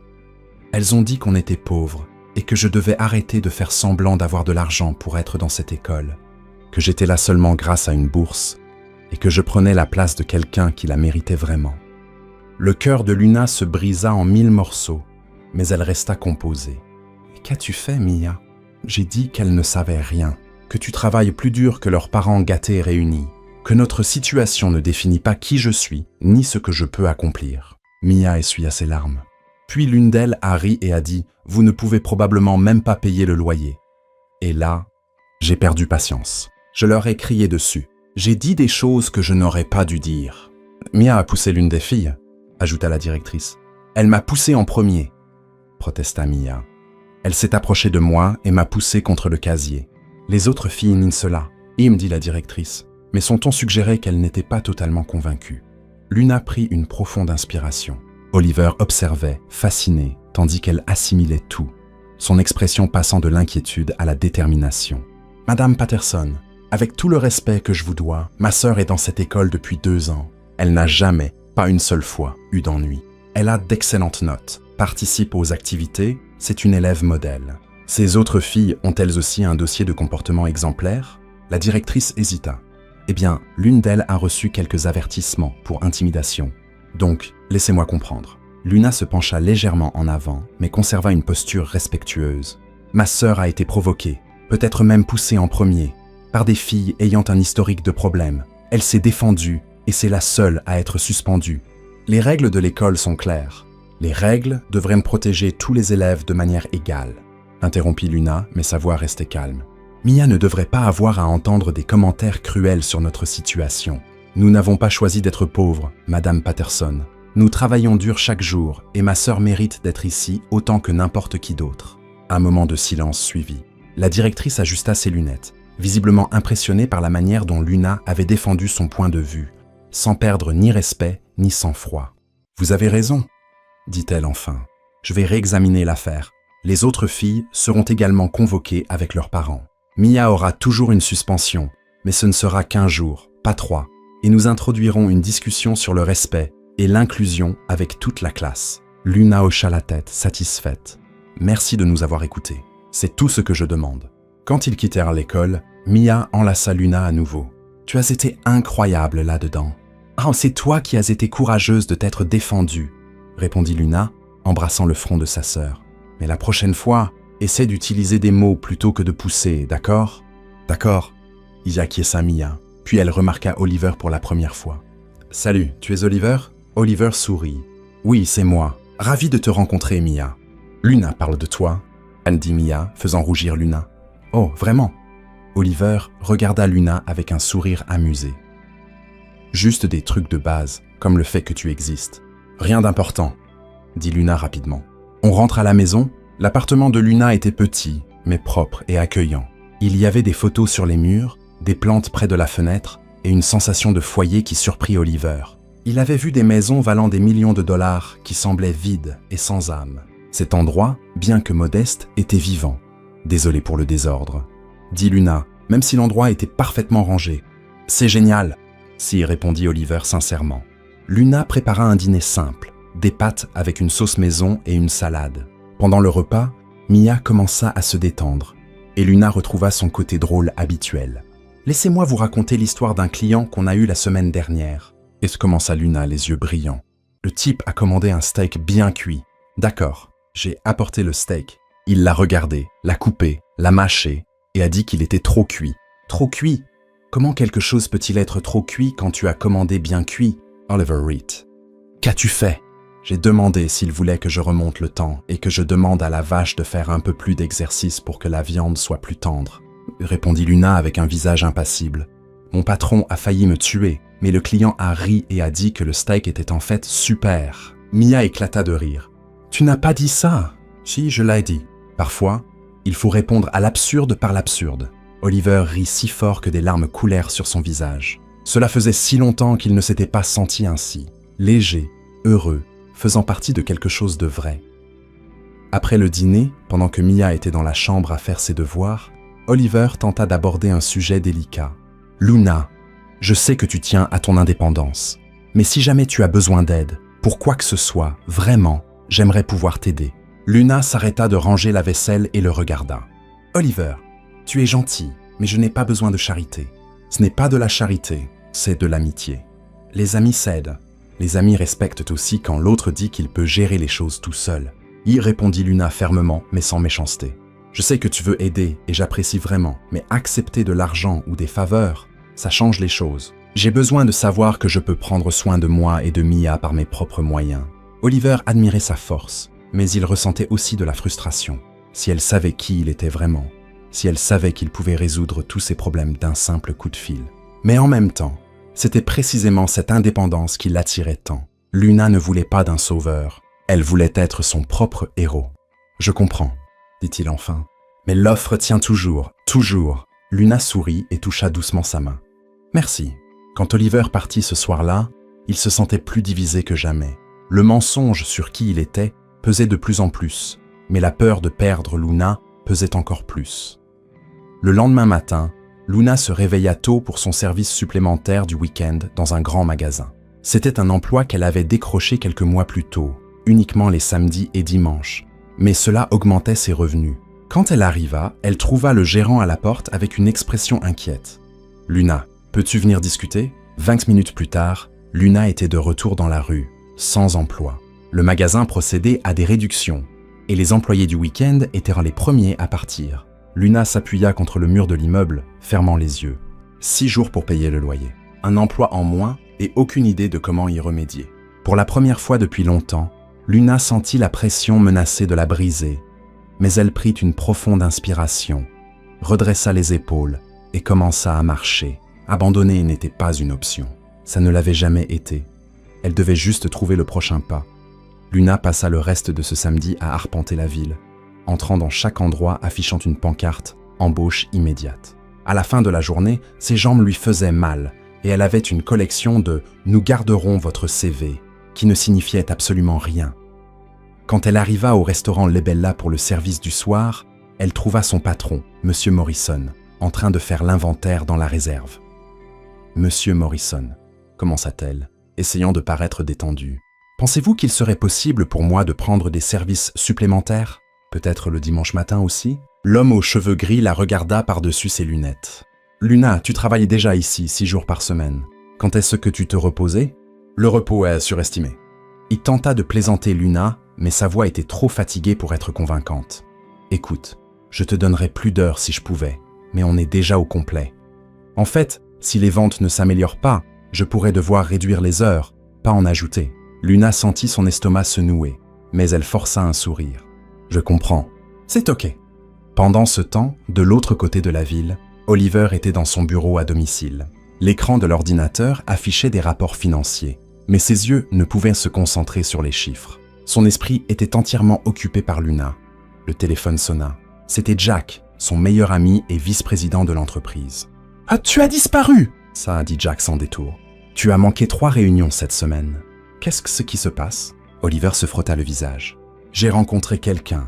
Elles ont dit qu'on était pauvres et que je devais arrêter de faire semblant d'avoir de l'argent pour être dans cette école, que j'étais là seulement grâce à une bourse et que je prenais la place de quelqu'un qui la méritait vraiment. Le cœur de Luna se brisa en 1000 morceaux, mais elle resta composée. « Qu'as-tu fait, Mia ?» J'ai dit qu'elle ne savait rien, que tu travailles plus dur que leurs parents gâtés et réunis, que notre situation ne définit pas qui je suis, ni ce que je peux accomplir. Mia essuya ses larmes. Puis l'une d'elles a ri et a dit « Vous ne pouvez probablement même pas payer le loyer. » Et là, j'ai perdu patience. Je leur ai crié dessus. J'ai dit des choses que je n'aurais pas dû dire. Mia a poussé l'une des filles, ajouta la directrice. Elle m'a poussé en premier, protesta Mia. Elle s'est approchée de moi et m'a poussé contre le casier. Les autres filles nient cela, me dit la directrice, mais son ton suggérait qu'elle n'était pas totalement convaincue. Luna prit une profonde inspiration. Oliver observait, fasciné, tandis qu'elle assimilait tout, son expression passant de l'inquiétude à la détermination. « Madame Patterson, avec tout le respect que je vous dois, ma sœur est dans cette école depuis 2 ans. Elle n'a jamais, pas une seule fois, eu d'ennui. Elle a d'excellentes notes, participe aux activités, c'est une élève modèle. Ces autres filles ont elles aussi un dossier de comportement exemplaire ?» La directrice hésita. « Eh bien, l'une d'elles a reçu quelques avertissements pour intimidation. Donc, laissez-moi comprendre. » Luna se pencha légèrement en avant, mais conserva une posture respectueuse. « Ma sœur a été provoquée, peut-être même poussée en premier, par des filles ayant un historique de problèmes. Elle s'est défendue et c'est la seule à être suspendue. Les règles de l'école sont claires. Les règles devraient me protéger tous les élèves de manière égale. » Interrompit Luna, mais sa voix restait calme. Mia ne devrait pas avoir à entendre des commentaires cruels sur notre situation. Nous n'avons pas choisi d'être pauvres, Madame Patterson. Nous travaillons dur chaque jour et ma sœur mérite d'être ici autant que n'importe qui d'autre. Un moment de silence suivit. La directrice ajusta ses lunettes, visiblement impressionnée par la manière dont Luna avait défendu son point de vue, sans perdre ni respect ni sang-froid. « Vous avez raison, » dit-elle enfin. « Je vais réexaminer l'affaire. Les autres filles seront également convoquées avec leurs parents. Mia aura toujours une suspension, mais ce ne sera qu'1 jour, pas 3, et nous introduirons une discussion sur le respect Et l'inclusion avec toute la classe. Luna hocha la tête, satisfaite. Merci de nous avoir écoutés. C'est tout ce que je demande. Quand ils quittèrent l'école, Mia enlaça Luna à nouveau. Tu as été incroyable là-dedans. Ah, c'est toi qui as été courageuse de t'être défendue, répondit Luna, embrassant le front de sa sœur. Mais la prochaine fois, essaie d'utiliser des mots plutôt que de pousser, d'accord? D'accord, y acquiesça Mia, puis elle remarqua Oliver pour la première fois. Salut, tu es Oliver? Oliver sourit. Oui, c'est moi. Ravi de te rencontrer, Mia. Luna parle de toi, dit Mia, faisant rougir Luna. Oh, vraiment? Oliver regarda Luna avec un sourire amusé. Juste des trucs de base, comme le fait que tu existes. Rien d'important, dit Luna rapidement. On rentre à la maison. L'appartement de Luna était petit, mais propre et accueillant. Il y avait des photos sur les murs, des plantes près de la fenêtre et une sensation de foyer qui surprit Oliver. Il avait vu des maisons valant des millions de dollars qui semblaient vides et sans âme. Cet endroit, bien que modeste, était vivant. Désolé pour le désordre, dit Luna, même si l'endroit était parfaitement rangé. C'est génial, s'y répondit Oliver sincèrement. Luna prépara un dîner simple, des pâtes avec une sauce maison et une salade. Pendant le repas, Mia commença à se détendre, et Luna retrouva son côté drôle habituel. « Laissez-moi vous raconter l'histoire d'un client qu'on a eu la semaine dernière. » Et se commença Luna, les yeux brillants. Le type a commandé un steak bien cuit. D'accord, j'ai apporté le steak. Il l'a regardé, l'a coupé, l'a mâché, et a dit qu'il était trop cuit. Trop cuit? Comment quelque chose peut-il être trop cuit quand tu as commandé bien cuit? Oliver Reed. Qu'as-tu fait? J'ai demandé s'il voulait que je remonte le temps et que je demande à la vache de faire un peu plus d'exercice pour que la viande soit plus tendre, répondit Luna avec un visage impassible. Mon patron a failli me tuer, mais le client a ri et a dit que le steak était en fait super. Mia éclata de rire. Tu n'as pas dit ça? Si, je l'ai dit. Parfois, il faut répondre à l'absurde par l'absurde. Oliver rit si fort que des larmes coulèrent sur son visage. Cela faisait si longtemps qu'il ne s'était pas senti ainsi, léger, heureux, faisant partie de quelque chose de vrai. Après le dîner, pendant que Mia était dans la chambre à faire ses devoirs, Oliver tenta d'aborder un sujet délicat. « Luna, je sais que tu tiens à ton indépendance, mais si jamais tu as besoin d'aide, pour quoi que ce soit, vraiment, j'aimerais pouvoir t'aider. » Luna s'arrêta de ranger la vaisselle et le regarda. « Oliver, tu es gentil, mais je n'ai pas besoin de charité. Ce n'est pas de la charité, c'est de l'amitié. Les amis s'aident. Les amis respectent aussi quand l'autre dit qu'il peut gérer les choses tout seul. » Y répondit Luna fermement, mais sans méchanceté. « Je sais que tu veux aider et j'apprécie vraiment, mais accepter de l'argent ou des faveurs, ça change les choses. J'ai besoin de savoir que je peux prendre soin de moi et de Mia par mes propres moyens. » Oliver admirait sa force, mais il ressentait aussi de la frustration. Si elle savait qui il était vraiment, si elle savait qu'il pouvait résoudre tous ses problèmes d'un simple coup de fil. Mais en même temps, c'était précisément cette indépendance qui l'attirait tant. Luna ne voulait pas d'un sauveur, elle voulait être son propre héros. « Je comprends, » dit-il enfin. « Mais l'offre tient toujours, toujours. » Luna sourit et toucha doucement sa main. « Merci. » Quand Oliver partit ce soir-là, il se sentait plus divisé que jamais. Le mensonge sur qui il était pesait de plus en plus, mais la peur de perdre Luna pesait encore plus. Le lendemain matin, Luna se réveilla tôt pour son service supplémentaire du week-end dans un grand magasin. C'était un emploi qu'elle avait décroché quelques mois plus tôt, uniquement les samedis et dimanches, mais cela augmentait ses revenus. Quand elle arriva, elle trouva le gérant à la porte avec une expression inquiète. « Luna, peux-tu venir discuter ?» 20 minutes plus tard, Luna était de retour dans la rue, sans emploi. Le magasin procédait à des réductions, et les employés du week-end étaient les premiers à partir. Luna s'appuya contre le mur de l'immeuble, fermant les yeux. 6 jours pour payer le loyer. Un emploi en moins et aucune idée de comment y remédier. Pour la première fois depuis longtemps, Luna sentit la pression menacer de la briser, mais elle prit une profonde inspiration, redressa les épaules et commença à marcher. Abandonner n'était pas une option. Ça ne l'avait jamais été. Elle devait juste trouver le prochain pas. Luna passa le reste de ce samedi à arpenter la ville, entrant dans chaque endroit affichant une pancarte « Embauche immédiate ». À la fin de la journée, ses jambes lui faisaient mal et elle avait une collection de « Nous garderons votre CV » qui ne signifiait absolument rien. Quand elle arriva au restaurant Lebella pour le service du soir, elle trouva son patron, M. Morrison, en train de faire l'inventaire dans la réserve. « Monsieur Morrison », commença-t-elle, essayant de paraître détendu. Pensez-vous qu'il serait possible pour moi de prendre des services supplémentaires? Peut-être le dimanche matin aussi? L'homme aux cheveux gris la regarda par-dessus ses lunettes. Luna, tu travailles déjà ici 6 jours par semaine. Quand est-ce que tu te reposais? Le repos est surestimé. Il tenta de plaisanter Luna, mais sa voix était trop fatiguée pour être convaincante. Écoute, je te donnerais plus d'heures si je pouvais, mais on est déjà au complet. En fait, si les ventes ne s'améliorent pas, je pourrais devoir réduire les heures, pas en ajouter. Luna sentit son estomac se nouer, mais elle força un sourire. Je comprends. C'est ok. Pendant ce temps, de l'autre côté de la ville, Oliver était dans son bureau à domicile. L'écran de l'ordinateur affichait des rapports financiers, mais ses yeux ne pouvaient se concentrer sur les chiffres. Son esprit était entièrement occupé par Luna. Le téléphone sonna. C'était Jack, son meilleur ami et vice-président de l'entreprise. « Ah, tu as disparu !» ça a dit Jack sans détour. « Tu as manqué 3 réunions cette semaine. Qu'est-ce qui se passe ?» Oliver se frotta le visage. « J'ai rencontré quelqu'un.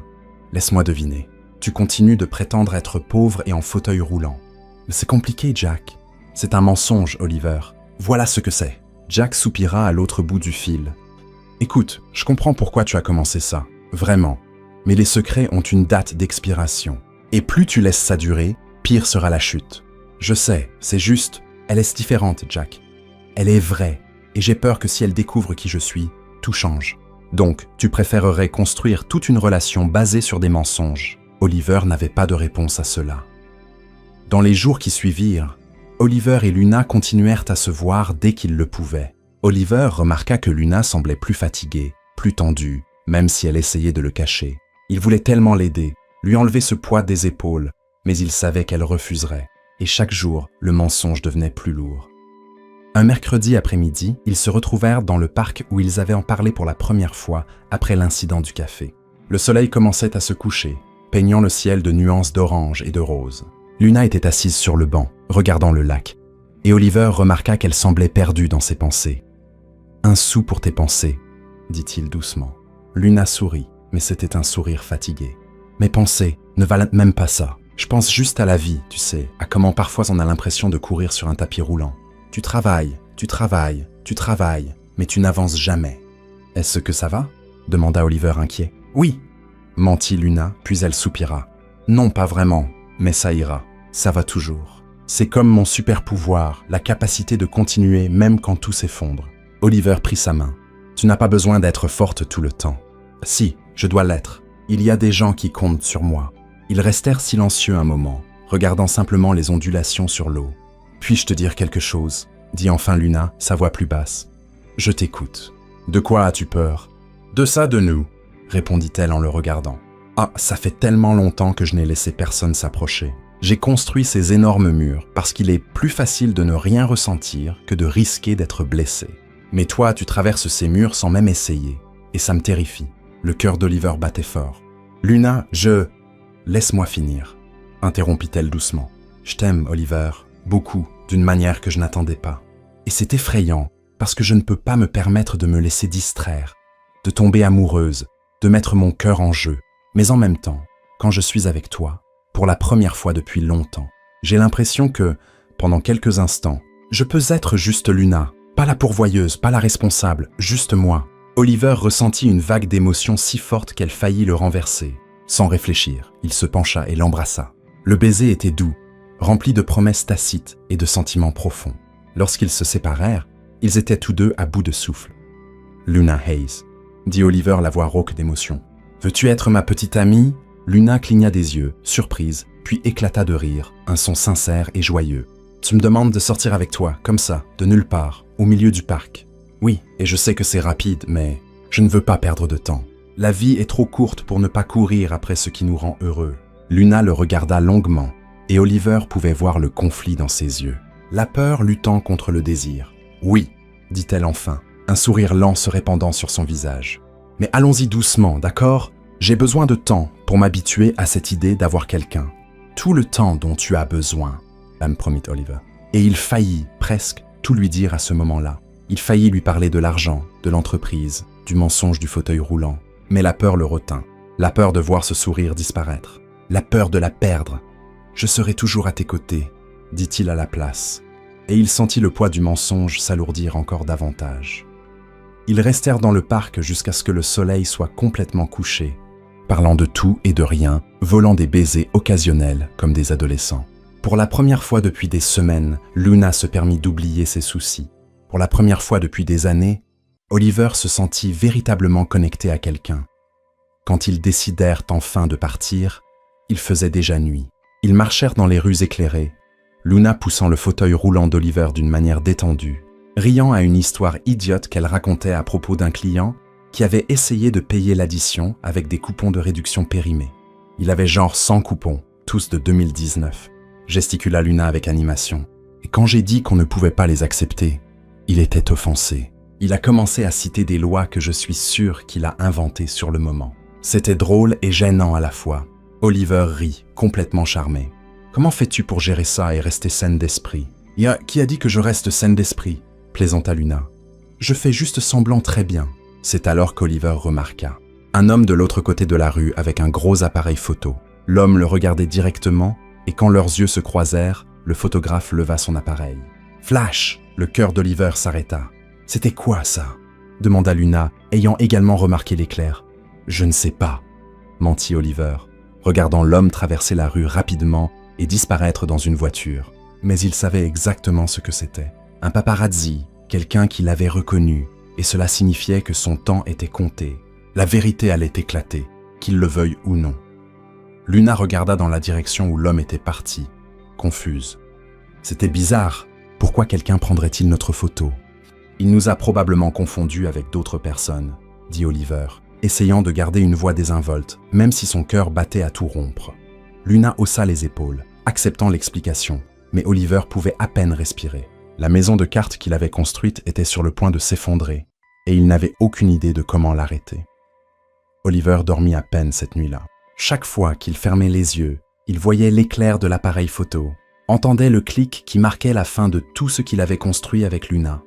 Laisse-moi deviner. Tu continues de prétendre être pauvre et en fauteuil roulant. Mais c'est compliqué, Jack. C'est un mensonge, Oliver. Voilà ce que c'est. » Jack soupira à l'autre bout du fil. « Écoute, je comprends pourquoi tu as commencé ça. Vraiment. Mais les secrets ont une date d'expiration. Et plus tu laisses ça durer, pire sera la chute. Je sais, c'est juste, elle est différente, Jack. Elle est vraie, et j'ai peur que si elle découvre qui je suis, tout change. Donc, tu préférerais construire toute une relation basée sur des mensonges. » Oliver n'avait pas de réponse à cela. Dans les jours qui suivirent, Oliver et Luna continuèrent à se voir dès qu'ils le pouvaient. Oliver remarqua que Luna semblait plus fatiguée, plus tendue, même si elle essayait de le cacher. Il voulait tellement l'aider, lui enlever ce poids des épaules, mais il savait qu'elle refuserait. Et chaque jour, le mensonge devenait plus lourd. Un mercredi après-midi, ils se retrouvèrent dans le parc où ils avaient en parlé pour la première fois après l'incident du café. Le soleil commençait à se coucher, peignant le ciel de nuances d'orange et de rose. Luna était assise sur le banc, regardant le lac, et Oliver remarqua qu'elle semblait perdue dans ses pensées. « 1 sou pour tes pensées, » dit-il doucement. Luna sourit, mais c'était un sourire fatigué. « Mes pensées ne valent même pas ça. Je pense juste à la vie, tu sais, à comment parfois on a l'impression de courir sur un tapis roulant. Tu travailles, mais tu n'avances jamais. »« Est-ce que ça va ?» demanda Oliver inquiet. « Oui !» mentit Luna, puis elle soupira. « Non, pas vraiment, mais ça ira. Ça va toujours. C'est comme mon super pouvoir, la capacité de continuer même quand tout s'effondre. » Oliver prit sa main. « Tu n'as pas besoin d'être forte tout le temps. »« Si, je dois l'être. Il y a des gens qui comptent sur moi. » Ils restèrent silencieux un moment, regardant simplement les ondulations sur l'eau. « Puis-je te dire quelque chose ?» dit enfin Luna, sa voix plus basse. « Je t'écoute. »« De quoi as-tu peur ?»« De ça, de nous, » répondit-elle en le regardant. « Ah, ça fait tellement longtemps que je n'ai laissé personne s'approcher. J'ai construit ces énormes murs parce qu'il est plus facile de ne rien ressentir que de risquer d'être blessé. Mais toi, tu traverses ces murs sans même essayer, et ça me terrifie. » Le cœur d'Oliver battait fort. « Luna, Laisse-moi finir, interrompit-elle doucement. Je t'aime, Oliver, beaucoup, d'une manière que je n'attendais pas. Et c'est effrayant, parce que je ne peux pas me permettre de me laisser distraire, de tomber amoureuse, de mettre mon cœur en jeu. Mais en même temps, quand je suis avec toi, pour la première fois depuis longtemps, j'ai l'impression que, pendant quelques instants, je peux être juste Luna, pas la pourvoyeuse, pas la responsable, juste moi. Oliver ressentit une vague d'émotion si forte qu'elle faillit le renverser. Sans réfléchir, il se pencha et l'embrassa. Le baiser était doux, rempli de promesses tacites et de sentiments profonds. Lorsqu'ils se séparèrent, ils étaient tous deux à bout de souffle. « Luna Hayes », dit Oliver la voix rauque d'émotion. « Veux-tu être ma petite amie ?» Luna cligna des yeux, surprise, puis éclata de rire, un son sincère et joyeux. « Tu me demandes de sortir avec toi, comme ça, de nulle part, au milieu du parc. Oui, et je sais que c'est rapide, mais je ne veux pas perdre de temps. La vie est trop courte pour ne pas courir après ce qui nous rend heureux. » Luna le regarda longuement, et Oliver pouvait voir le conflit dans ses yeux. La peur luttant contre le désir. « Oui, » dit-elle enfin, un sourire lent se répandant sur son visage. « Mais allons-y doucement, d'accord ? J'ai besoin de temps pour m'habituer à cette idée d'avoir quelqu'un. Tout le temps dont tu as besoin, » me promit Oliver. Et il faillit, presque, tout lui dire à ce moment-là. Il faillit lui parler de l'argent, de l'entreprise, du mensonge du fauteuil roulant. Mais la peur le retint, la peur de voir ce sourire disparaître, la peur de la perdre. « Je serai toujours à tes côtés, » dit-il à la place. et il sentit le poids du mensonge s'alourdir encore davantage. Ils restèrent dans le parc jusqu'à ce que le soleil soit complètement couché, parlant de tout et de rien, volant des baisers occasionnels comme des adolescents. Pour la première fois depuis des semaines, Luna se permit d'oublier ses soucis. Pour la première fois depuis des années, Oliver se sentit véritablement connecté à quelqu'un. Quand ils décidèrent enfin de partir, il faisait déjà nuit. Ils marchèrent dans les rues éclairées, Luna poussant le fauteuil roulant d'Oliver d'une manière détendue, riant à une histoire idiote qu'elle racontait à propos d'un client qui avait essayé de payer l'addition avec des coupons de réduction périmés. Il avait genre 100 coupons, tous de 2019, gesticula Luna avec animation. Et quand j'ai dit qu'on ne pouvait pas les accepter, il était offensé. Il a commencé à citer des lois que je suis sûr qu'il a inventées sur le moment. C'était drôle et gênant à la fois. Oliver rit, complètement charmé. « Comment fais-tu pour gérer ça et rester saine d'esprit ?»« Qui a dit que je reste saine d'esprit ?» plaisanta Luna. « Je fais juste semblant très bien. » C'est alors qu'Oliver remarqua un homme de l'autre côté de la rue avec un gros appareil photo. L'homme le regardait directement et quand leurs yeux se croisèrent, le photographe leva son appareil. Flash! Le cœur d'Oliver s'arrêta. « C'était quoi ça ?» demanda Luna, ayant également remarqué l'éclair. « Je ne sais pas, » mentit Oliver, regardant l'homme traverser la rue rapidement et disparaître dans une voiture. Mais il savait exactement ce que c'était. Un paparazzi, quelqu'un qui l'avait reconnu, et cela signifiait que son temps était compté. La vérité allait éclater, qu'il le veuille ou non. Luna regarda dans la direction où l'homme était parti, confuse. C'était bizarre. Pourquoi quelqu'un prendrait-il notre photo? Il nous a probablement confondus avec d'autres personnes, dit Oliver, essayant de garder une voix désinvolte, même si son cœur battait à tout rompre. Luna haussa les épaules, acceptant l'explication, mais Oliver pouvait à peine respirer. La maison de cartes qu'il avait construite était sur le point de s'effondrer, et il n'avait aucune idée de comment l'arrêter. Oliver dormit à peine cette nuit-là. Chaque fois qu'il fermait les yeux, il voyait l'éclair de l'appareil photo, entendait le clic qui marquait la fin de tout ce qu'il avait construit avec Luna.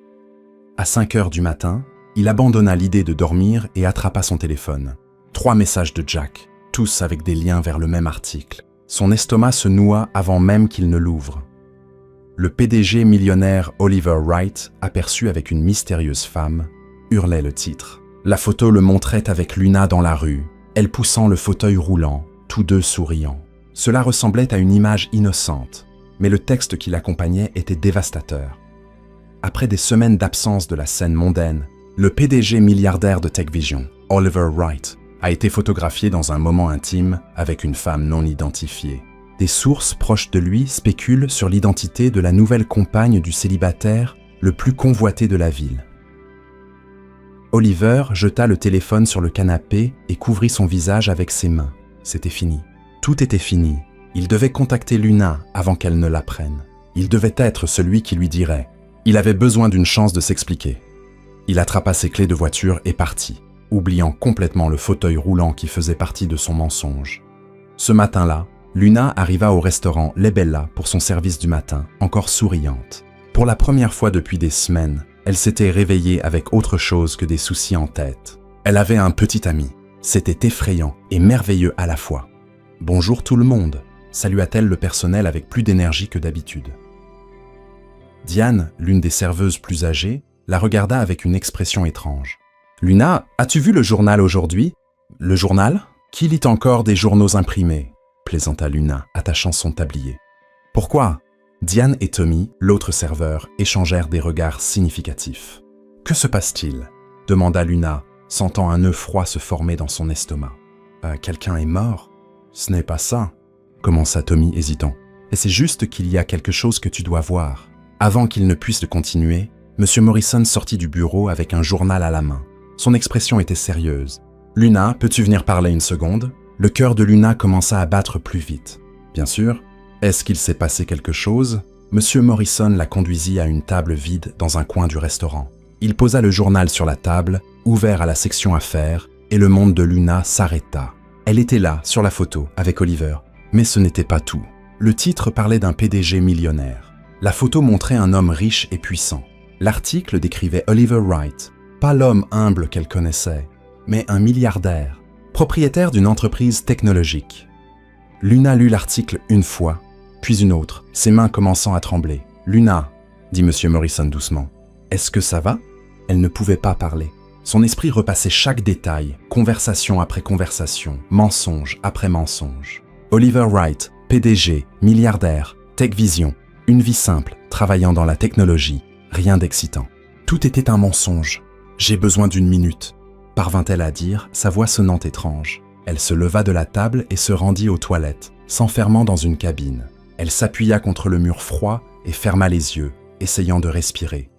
À 5 heures du matin, il abandonna l'idée de dormir et attrapa son téléphone. 3 messages de Jack, tous avec des liens vers le même article. Son estomac se noua avant même qu'il ne l'ouvre. Le PDG millionnaire Oliver Wright, aperçu avec une mystérieuse femme, hurlait le titre. La photo le montrait avec Luna dans la rue, elle poussant le fauteuil roulant, tous deux souriants. Cela ressemblait à une image innocente, mais le texte qui l'accompagnait était dévastateur. Après des semaines d'absence de la scène mondaine, le PDG milliardaire de TechVision, Oliver Wright, a été photographié dans un moment intime avec une femme non identifiée. Des sources proches de lui spéculent sur l'identité de la nouvelle compagne du célibataire le plus convoité de la ville. Oliver jeta le téléphone sur le canapé et couvrit son visage avec ses mains. C'était fini. Tout était fini. Il devait contacter Luna avant qu'elle ne l'apprenne. Il devait être celui qui lui dirait. Il avait besoin d'une chance de s'expliquer. Il attrapa ses clés de voiture et partit, oubliant complètement le fauteuil roulant qui faisait partie de son mensonge. Ce matin-là, Luna arriva au restaurant Les Bella pour son service du matin, encore souriante. Pour la première fois depuis des semaines, elle s'était réveillée avec autre chose que des soucis en tête. Elle avait un petit ami. C'était effrayant et merveilleux à la fois. « Bonjour tout le monde », salua-t-elle le personnel avec plus d'énergie que d'habitude. Diane, l'une des serveuses plus âgées, la regarda avec une expression étrange. « Luna, as-tu vu le journal aujourd'hui ?»« Le journal ? Qui lit encore des journaux imprimés ?» plaisanta Luna, attachant son tablier. « Pourquoi ?» Diane et Tommy, l'autre serveur, échangèrent des regards significatifs. « Que se passe-t-il » demanda Luna, sentant un nœud froid se former dans son estomac. « Quelqu'un est mort ?»« Ce n'est pas ça » commença Tommy hésitant. « Et c'est juste qu'il y a quelque chose que tu dois voir. » Avant qu'il ne puisse le continuer, M. Morrison sortit du bureau avec un journal à la main. Son expression était sérieuse. « Luna, peux-tu venir parler une seconde ?» Le cœur de Luna commença à battre plus vite. Bien sûr, est-ce qu'il s'est passé quelque chose? M. Morrison la conduisit à une table vide dans un coin du restaurant. Il posa le journal sur la table, ouvert à la section affaires, et le monde de Luna s'arrêta. Elle était là, sur la photo, avec Oliver. Mais ce n'était pas tout. Le titre parlait d'un PDG millionnaire. La photo montrait un homme riche et puissant. L'article décrivait Oliver Wright, pas l'homme humble qu'elle connaissait, mais un milliardaire, propriétaire d'une entreprise technologique. Luna lut l'article une fois, puis une autre, ses mains commençant à trembler. « Luna, dit M. Morrison doucement. « Est-ce que ça va ?» Elle ne pouvait pas parler. Son esprit repassait chaque détail, conversation après conversation, mensonge après mensonge. Oliver Wright, PDG, milliardaire, Tech Vision, une vie simple, travaillant dans la technologie, rien d'excitant. Tout était un mensonge. « J'ai besoin d'une minute », parvint-elle à dire, sa voix sonnant étrange. Elle se leva de la table et se rendit aux toilettes, s'enfermant dans une cabine. Elle s'appuya contre le mur froid et ferma les yeux, essayant de respirer.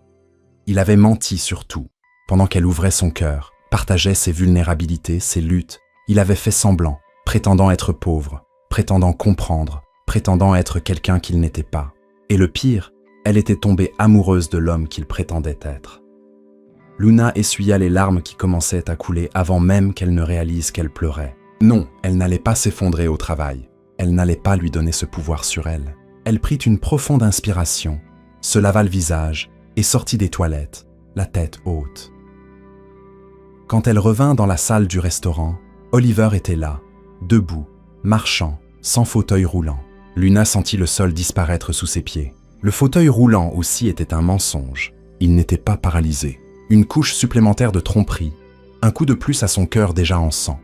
Il avait menti sur tout. Pendant qu'elle ouvrait son cœur, partageait ses vulnérabilités, ses luttes, il avait fait semblant, prétendant être pauvre, prétendant comprendre, prétendant être quelqu'un qu'il n'était pas. Et le pire, elle était tombée amoureuse de l'homme qu'il prétendait être. Luna essuya les larmes qui commençaient à couler avant même qu'elle ne réalise qu'elle pleurait. Non, elle n'allait pas s'effondrer au travail. Elle n'allait pas lui donner ce pouvoir sur elle. Elle prit une profonde inspiration, se lava le visage et sortit des toilettes, la tête haute. Quand elle revint dans la salle du restaurant, Oliver était là, debout, marchant, sans fauteuil roulant. Luna sentit le sol disparaître sous ses pieds. Le fauteuil roulant aussi était un mensonge. Il n'était pas paralysé. Une couche supplémentaire de tromperie, un coup de plus à son cœur déjà en sang.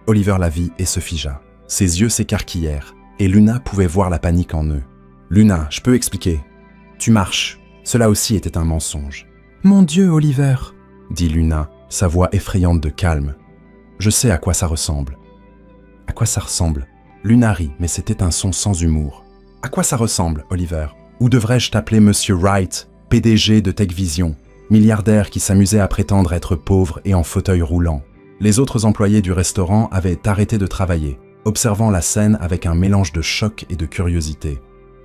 Oliver la vit et se figea. Ses yeux s'écarquillèrent et Luna pouvait voir la panique en eux. « Luna, je peux expliquer. Tu marches. » Cela aussi était un mensonge. « Mon Dieu, Oliver !» dit Luna, sa voix effrayante de calme. « Je sais à quoi ça ressemble. » « À quoi ça ressemble ?» Luna rit, mais c'était un son sans humour. « À quoi ça ressemble, Oliver ? Ou devrais-je t'appeler Monsieur Wright, PDG de Tech Vision, milliardaire qui s'amusait à prétendre être pauvre et en fauteuil roulant ?» Les autres employés du restaurant avaient arrêté de travailler, observant la scène avec un mélange de choc et de curiosité.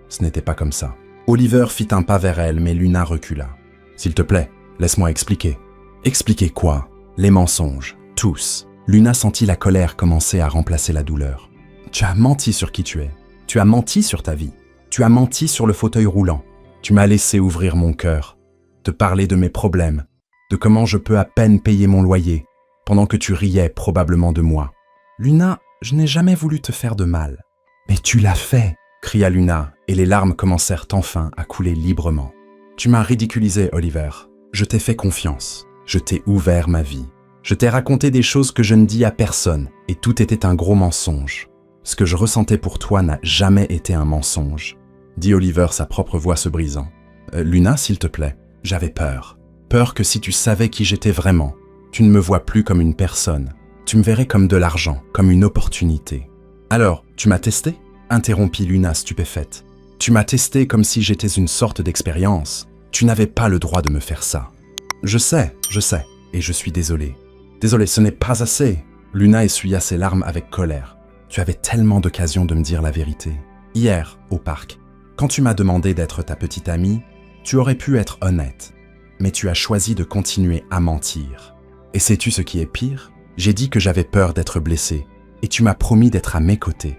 Ce n'était pas comme ça. Oliver fit un pas vers elle, mais Luna recula. « S'il te plaît, laisse-moi expliquer. » « Expliquer quoi ? Les mensonges, tous. » Luna sentit la colère commencer à remplacer la douleur. « Tu as menti sur qui tu es. Tu as menti sur ta vie. Tu as menti sur le fauteuil roulant. Tu m'as laissé ouvrir mon cœur, te parler de mes problèmes, de comment je peux à peine payer mon loyer, pendant que tu riais probablement de moi. Luna, je n'ai jamais voulu te faire de mal. »« Mais tu l'as fait !» cria Luna, et les larmes commencèrent enfin à couler librement. « Tu m'as ridiculisé, Oliver. Je t'ai fait confiance. Je t'ai ouvert ma vie. Je t'ai raconté des choses que je ne dis à personne, et tout était un gros mensonge. Ce que je ressentais pour toi n'a jamais été un mensonge. » dit Oliver, sa propre voix se brisant. « Luna, s'il te plaît, j'avais peur. Peur que si tu savais qui j'étais vraiment, tu ne me vois plus comme une personne. Tu me verrais comme de l'argent, comme une opportunité. »« Alors, tu m'as testé ?» interrompit Luna stupéfaite. « Tu m'as testé comme si j'étais une sorte d'expérience. Tu n'avais pas le droit de me faire ça. »« Je sais, et je suis désolé. »« Désolé, ce n'est pas assez. » Luna essuya ses larmes avec colère. « Tu avais tellement d'occasions de me dire la vérité. Hier, au parc, quand tu m'as demandé d'être ta petite amie, tu aurais pu être honnête. Mais tu as choisi de continuer à mentir. Et sais-tu ce qui est pire ? J'ai dit que j'avais peur d'être blessé, et tu m'as promis d'être à mes côtés.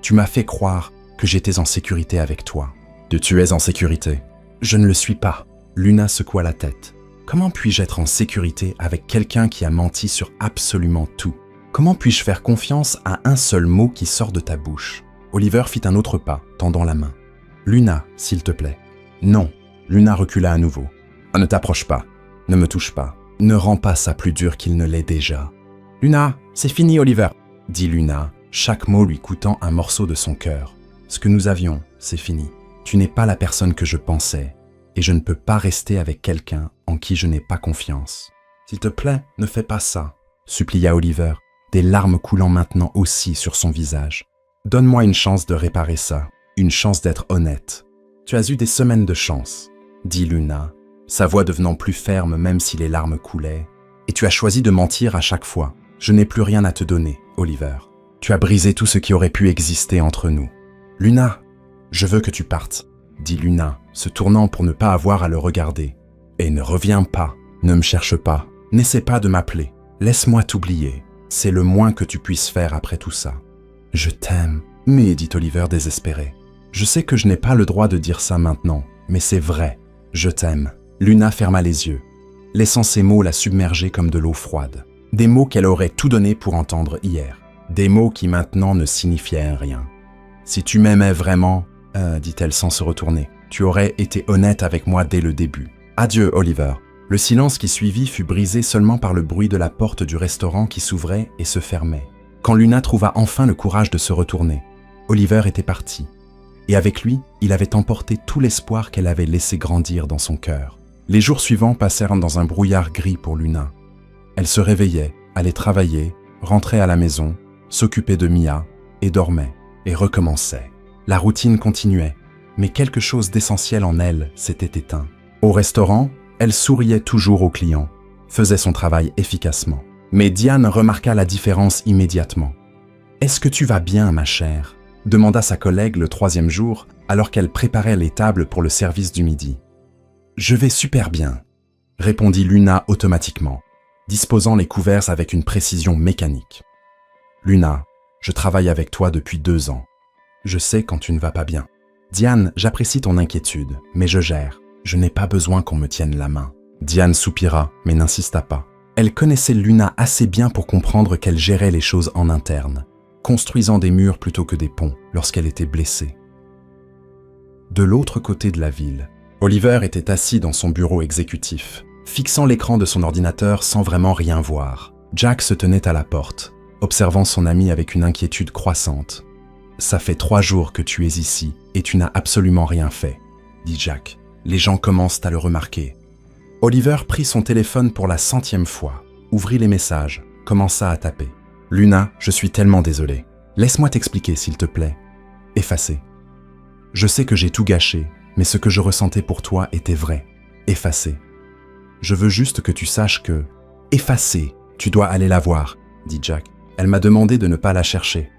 Tu m'as fait croire que j'étais en sécurité avec toi. »« Tu es en sécurité ?»« Je ne le suis pas. » Luna secoua la tête. « Comment puis-je être en sécurité avec quelqu'un qui a menti sur absolument tout ? Comment puis-je faire confiance à un seul mot qui sort de ta bouche ?» Oliver fit un autre pas, tendant la main. « Luna, s'il te plaît. »« Non. » Luna recula à nouveau. « Ne t'approche pas. Ne me touche pas. Ne rends pas ça plus dur qu'il ne l'est déjà. »« Luna, c'est fini, Oliver, » dit Luna, chaque mot lui coûtant un morceau de son cœur. « Ce que nous avions, c'est fini. Tu n'es pas la personne que je pensais, et je ne peux pas rester avec quelqu'un en qui je n'ai pas confiance. S'il te plaît, ne fais pas ça, » supplia Oliver, des larmes coulant maintenant aussi sur son visage. « Donne-moi une chance de réparer ça, une chance d'être honnête. »« Tu as eu des semaines de chance, » dit Luna, sa voix devenant plus ferme même si les larmes coulaient. « Et tu as choisi de mentir à chaque fois. Je n'ai plus rien à te donner, Oliver. Tu as brisé tout ce qui aurait pu exister entre nous. »« Luna, je veux que tu partes, » dit Luna, se tournant pour ne pas avoir à le regarder. « Et ne reviens pas, ne me cherche pas, n'essaie pas de m'appeler. Laisse-moi t'oublier. C'est le moins que tu puisses faire après tout ça. »« Je t'aime, » mais dit Oliver désespéré. « Je sais que je n'ai pas le droit de dire ça maintenant, mais c'est vrai. Je t'aime. » Luna ferma les yeux, laissant ces mots la submerger comme de l'eau froide. Des mots qu'elle aurait tout donné pour entendre hier. Des mots qui maintenant ne signifiaient rien. « Si tu m'aimais vraiment, dit-elle sans se retourner. Tu aurais été honnête avec moi dès le début. Adieu, Oliver. Le silence qui suivit fut brisé seulement par le bruit de la porte du restaurant qui s'ouvrait et se fermait. Quand Luna trouva enfin le courage de se retourner, Oliver était parti. Et avec lui, il avait emporté tout l'espoir qu'elle avait laissé grandir dans son cœur. Les jours suivants passèrent dans un brouillard gris pour Luna. Elle se réveillait, allait travailler, rentrait à la maison, s'occupait de Mia, et dormait, et recommençait. La routine continuait, mais quelque chose d'essentiel en elle s'était éteint. Au restaurant, elle souriait toujours aux clients, faisait son travail efficacement. Mais Diane remarqua la différence immédiatement. « Est-ce que tu vas bien, ma chère ?» demanda sa collègue le 3e jour, alors qu'elle préparait les tables pour le service du midi. « Je vais super bien », répondit Luna automatiquement, disposant les couverts avec une précision mécanique. « Luna, je travaille avec toi depuis 2 ans. Je sais quand tu ne vas pas bien. Diane, j'apprécie ton inquiétude, mais je gère. Je n'ai pas besoin qu'on me tienne la main. » Diane soupira, mais n'insista pas. Elle connaissait Luna assez bien pour comprendre qu'elle gérait les choses en interne, construisant des murs plutôt que des ponts lorsqu'elle était blessée. De l'autre côté de la ville, Oliver était assis dans son bureau exécutif, fixant l'écran de son ordinateur sans vraiment rien voir. Jack se tenait à la porte, observant son ami avec une inquiétude croissante. « Ça fait 3 jours que tu es ici et tu n'as absolument rien fait, » dit Jack. « Les gens commencent à le remarquer. » Oliver prit son téléphone pour la 100e fois, ouvrit les messages, commença à taper. « Luna, je suis tellement désolé. Laisse-moi t'expliquer, s'il te plaît. » Effacer. « Je sais que j'ai tout gâché, mais ce que je ressentais pour toi était vrai. Effacer. Je veux juste que tu saches que... » « Effacer. Tu dois aller la voir, » dit Jack. « Elle m'a demandé de ne pas la chercher. »«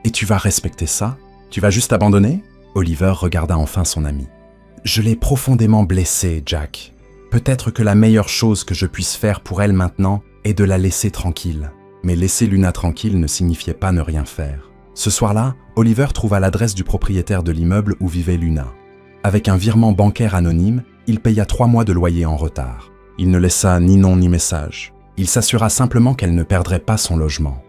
Et tu vas respecter ça? Tu vas juste abandonner ?» Oliver regarda enfin son ami. « Je l'ai profondément blessée, Jack. Peut-être que la meilleure chose que je puisse faire pour elle maintenant est de la laisser tranquille. » Mais laisser Luna tranquille ne signifiait pas ne rien faire. Ce soir-là, Oliver trouva l'adresse du propriétaire de l'immeuble où vivait Luna. Avec un virement bancaire anonyme, il paya 3 mois de loyer en retard. Il ne laissa ni nom ni message. Il s'assura simplement qu'elle ne perdrait pas son logement.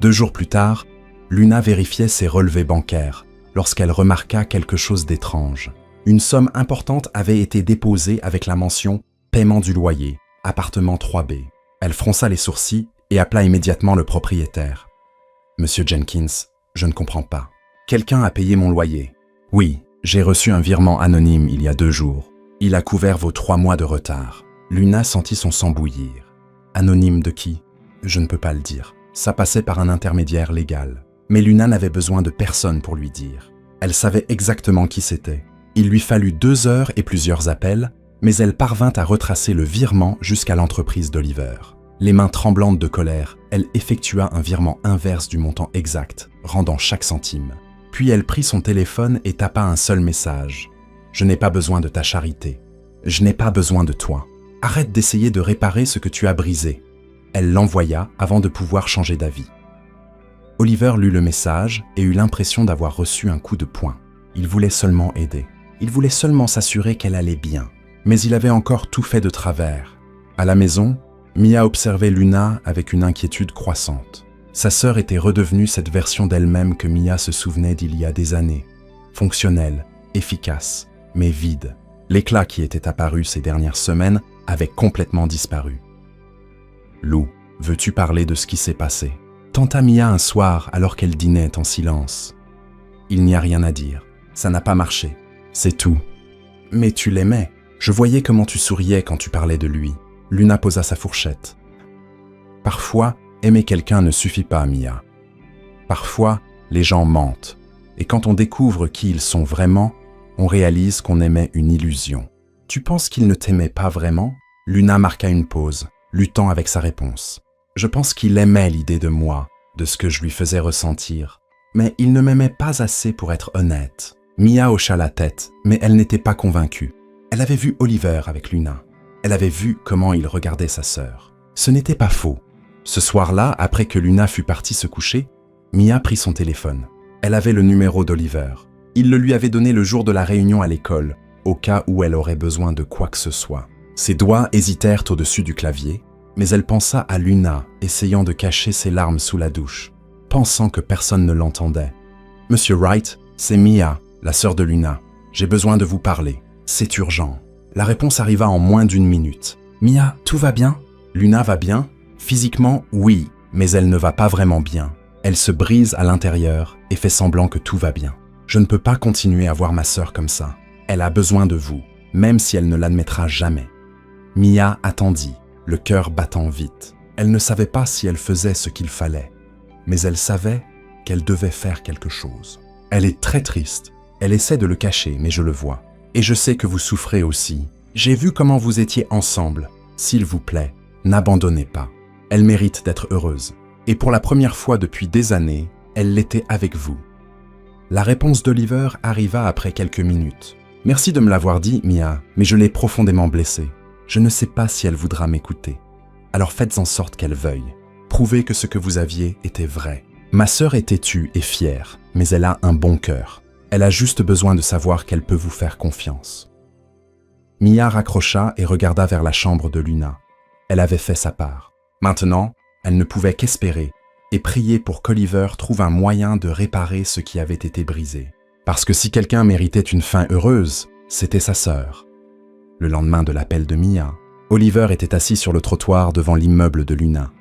2 jours plus tard, Luna vérifiait ses relevés bancaires lorsqu'elle remarqua quelque chose d'étrange. Une somme importante avait été déposée avec la mention « Paiement du loyer, appartement 3B ». Elle fronça les sourcils et appela immédiatement le propriétaire. « Monsieur Jenkins, je ne comprends pas. Quelqu'un a payé mon loyer. Oui, j'ai reçu un virement anonyme il y a 2 jours. Il a couvert vos 3 mois de retard. » Luna sentit son sang bouillir. Anonyme de qui? Je ne peux pas le dire. Ça passait par un intermédiaire légal. Mais Luna n'avait besoin de personne pour lui dire. Elle savait exactement qui c'était. Il lui fallut 2 heures et plusieurs appels, mais elle parvint à retracer le virement jusqu'à l'entreprise d'Oliver. Les mains tremblantes de colère, elle effectua un virement inverse du montant exact, rendant chaque centime. Puis elle prit son téléphone et tapa un seul message. « Je n'ai pas besoin de ta charité. Je n'ai pas besoin de toi. Arrête d'essayer de réparer ce que tu as brisé. » Elle l'envoya avant de pouvoir changer d'avis. Oliver lut le message et eut l'impression d'avoir reçu un coup de poing. Il voulait seulement aider. Il voulait seulement s'assurer qu'elle allait bien. Mais il avait encore tout fait de travers. À la maison, Mia observait Luna avec une inquiétude croissante. Sa sœur était redevenue cette version d'elle-même que Mia se souvenait d'il y a des années. Fonctionnelle, efficace, mais vide. L'éclat qui était apparu ces dernières semaines avait complètement disparu. « Lou, veux-tu parler de ce qui s'est passé ?» tenta Mia un soir alors qu'elle dînait en silence. « Il n'y a rien à dire. Ça n'a pas marché. C'est tout. »« Mais tu l'aimais. Je voyais comment tu souriais quand tu parlais de lui. » Luna posa sa fourchette. « Parfois, aimer quelqu'un ne suffit pas, Mia. Parfois, les gens mentent. Et quand on découvre qui ils sont vraiment, on réalise qu'on aimait une illusion. Tu penses qu'il ne t'aimait pas vraiment ?» Luna marqua une pause, luttant avec sa réponse. « Je pense qu'il aimait l'idée de moi, de ce que je lui faisais ressentir. Mais il ne m'aimait pas assez pour être honnête. » Mia hocha la tête, mais elle n'était pas convaincue. Elle avait vu Oliver avec Luna. Elle avait vu comment il regardait sa sœur. Ce n'était pas faux. Ce soir-là, après que Luna fut partie se coucher, Mia prit son téléphone. Elle avait le numéro d'Oliver. Il le lui avait donné le jour de la réunion à l'école, au cas où elle aurait besoin de quoi que ce soit. Ses doigts hésitèrent au-dessus du clavier, mais elle pensa à Luna, essayant de cacher ses larmes sous la douche, pensant que personne ne l'entendait. « Monsieur Wright, c'est Mia. La sœur de Luna. J'ai besoin de vous parler. C'est urgent. La réponse arriva en moins d'1 minute. Mia, tout va bien? Luna va bien? Physiquement, oui, mais elle ne va pas vraiment bien. Elle se brise à l'intérieur et fait semblant que tout va bien. Je ne peux pas continuer à voir ma sœur comme ça. Elle a besoin de vous, même si elle ne l'admettra jamais. Mia attendit, le cœur battant vite. Elle ne savait pas si elle faisait ce qu'il fallait, mais elle savait qu'elle devait faire quelque chose. Elle est très triste. Elle essaie de le cacher, mais je le vois. Et je sais que vous souffrez aussi. J'ai vu comment vous étiez ensemble. S'il vous plaît, n'abandonnez pas. Elle mérite d'être heureuse. Et pour la première fois depuis des années, elle l'était avec vous. La réponse d'Oliver arriva après quelques minutes. Merci de me l'avoir dit, Mia, mais je l'ai profondément blessée. Je ne sais pas si elle voudra m'écouter. Alors faites en sorte qu'elle veuille. Prouvez que ce que vous aviez était vrai. Ma sœur est têtue et fière, mais elle a un bon cœur. Elle a juste besoin de savoir qu'elle peut vous faire confiance. Mia raccrocha et regarda vers la chambre de Luna. Elle avait fait sa part. Maintenant, elle ne pouvait qu'espérer et prier pour qu'Oliver trouve un moyen de réparer ce qui avait été brisé. Parce que si quelqu'un méritait une fin heureuse, c'était sa sœur. Le lendemain de l'appel de Mia, Oliver était assis sur le trottoir devant l'immeuble de Luna.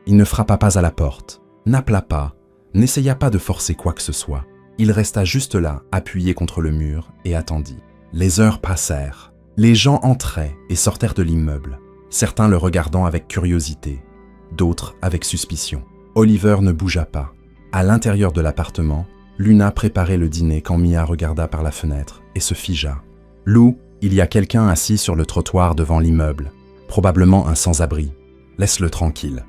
Il ne frappa pas à la porte, n'appela pas, n'essaya pas de forcer quoi que ce soit. Il resta juste là, appuyé contre le mur, et attendit. Les heures passèrent. Les gens entraient et sortèrent de l'immeuble, certains le regardant avec curiosité, d'autres avec suspicion. Oliver ne bougea pas. À l'intérieur de l'appartement, Luna préparait le dîner quand Mia regarda par la fenêtre et se figea. « Lou, il y a quelqu'un assis sur le trottoir devant l'immeuble, probablement un sans-abri. Laisse-le tranquille, »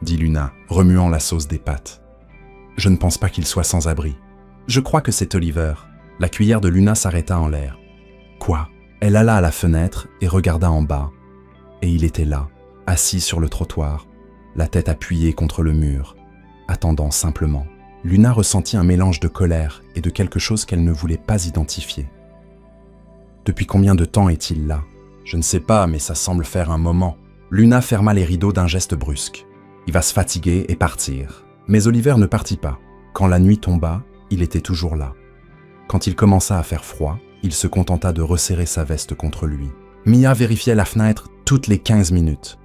dit Luna, remuant la sauce des pâtes. « Je ne pense pas qu'il soit sans-abri. Je crois que c'est Oliver. » La cuillère de Luna s'arrêta en l'air. « Quoi ?» Elle alla à la fenêtre et regarda en bas. Et il était là, assis sur le trottoir, la tête appuyée contre le mur, attendant simplement. Luna ressentit un mélange de colère et de quelque chose qu'elle ne voulait pas identifier. Depuis combien de temps est-il là? Je ne sais pas, mais ça semble faire un moment. Luna ferma les rideaux d'un geste brusque. Il va se fatiguer et partir. Mais Oliver ne partit pas. Quand la nuit tomba, il était toujours là. Quand il commença à faire froid, il se contenta de resserrer sa veste contre lui. Mia vérifiait la fenêtre toutes les 15 minutes.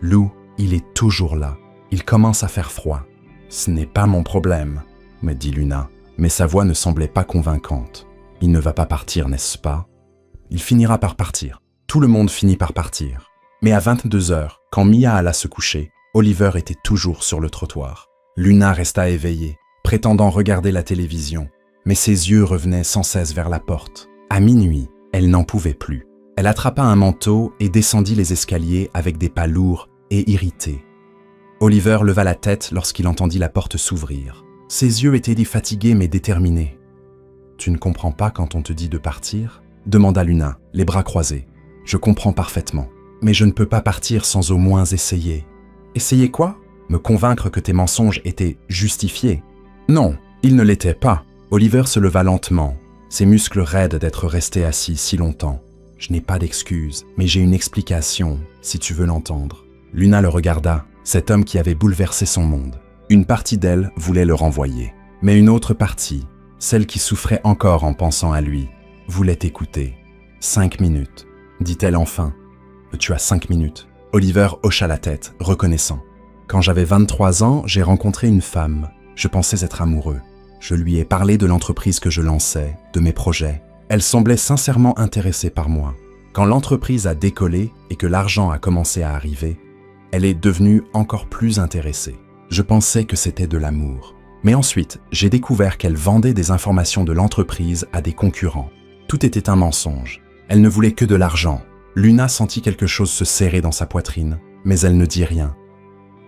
Lou, il est toujours là. Il commence à faire froid. Ce n'est pas mon problème, me dit Luna, mais sa voix ne semblait pas convaincante. Il ne va pas partir, n'est-ce pas? Il finira par partir. Tout le monde finit par partir. Mais à 22 heures, quand Mia alla se coucher, Oliver était toujours sur le trottoir. Luna resta éveillée, prétendant regarder la télévision, mais ses yeux revenaient sans cesse vers la porte. À minuit, elle n'en pouvait plus. Elle attrapa un manteau et descendit les escaliers avec des pas lourds et irrités. Oliver leva la tête lorsqu'il entendit la porte s'ouvrir. Ses yeux étaient fatigués mais déterminés. « Tu ne comprends pas quand on te dit de partir ?» demanda Luna, les bras croisés. « Je comprends parfaitement, mais je ne peux pas partir sans au moins essayer. » « Essayer quoi? Me convaincre que tes mensonges étaient justifiés? » Non, ils ne l'étaient pas. Oliver se leva lentement, ses muscles raides d'être resté assis si longtemps. « Je n'ai pas d'excuse, mais j'ai une explication, si tu veux l'entendre. » Luna le regarda, cet homme qui avait bouleversé son monde. Une partie d'elle voulait le renvoyer, mais une autre partie, celle qui souffrait encore en pensant à lui, voulait écouter. « 5 minutes, dit-elle enfin. « Tu as 5 minutes. » Oliver hocha la tête, reconnaissant. « Quand j'avais 23 ans, j'ai rencontré une femme. Je pensais être amoureux. Je lui ai parlé de l'entreprise que je lançais, de mes projets. Elle semblait sincèrement intéressée par moi. Quand l'entreprise a décollé et que l'argent a commencé à arriver, elle est devenue encore plus intéressée. Je pensais que c'était de l'amour. Mais ensuite, j'ai découvert qu'elle vendait des informations de l'entreprise à des concurrents. Tout était un mensonge. Elle ne voulait que de l'argent. Luna sentit quelque chose se serrer dans sa poitrine, mais elle ne dit rien.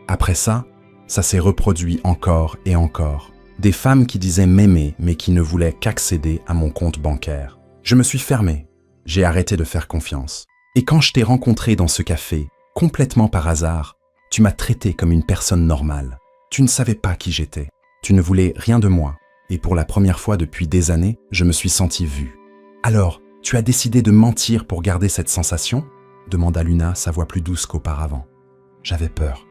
Après ça s'est reproduit encore et encore. Des femmes qui disaient m'aimer, mais qui ne voulaient qu'accéder à mon compte bancaire. Je me suis fermé. J'ai arrêté de faire confiance. Et quand je t'ai rencontré dans ce café, complètement par hasard, tu m'as traité comme une personne normale. Tu ne savais pas qui j'étais. Tu ne voulais rien de moi. Et pour la première fois depuis des années, je me suis senti vu. Alors, tu as décidé de mentir pour garder cette sensation? Demanda Luna, sa voix plus douce qu'auparavant. J'avais peur.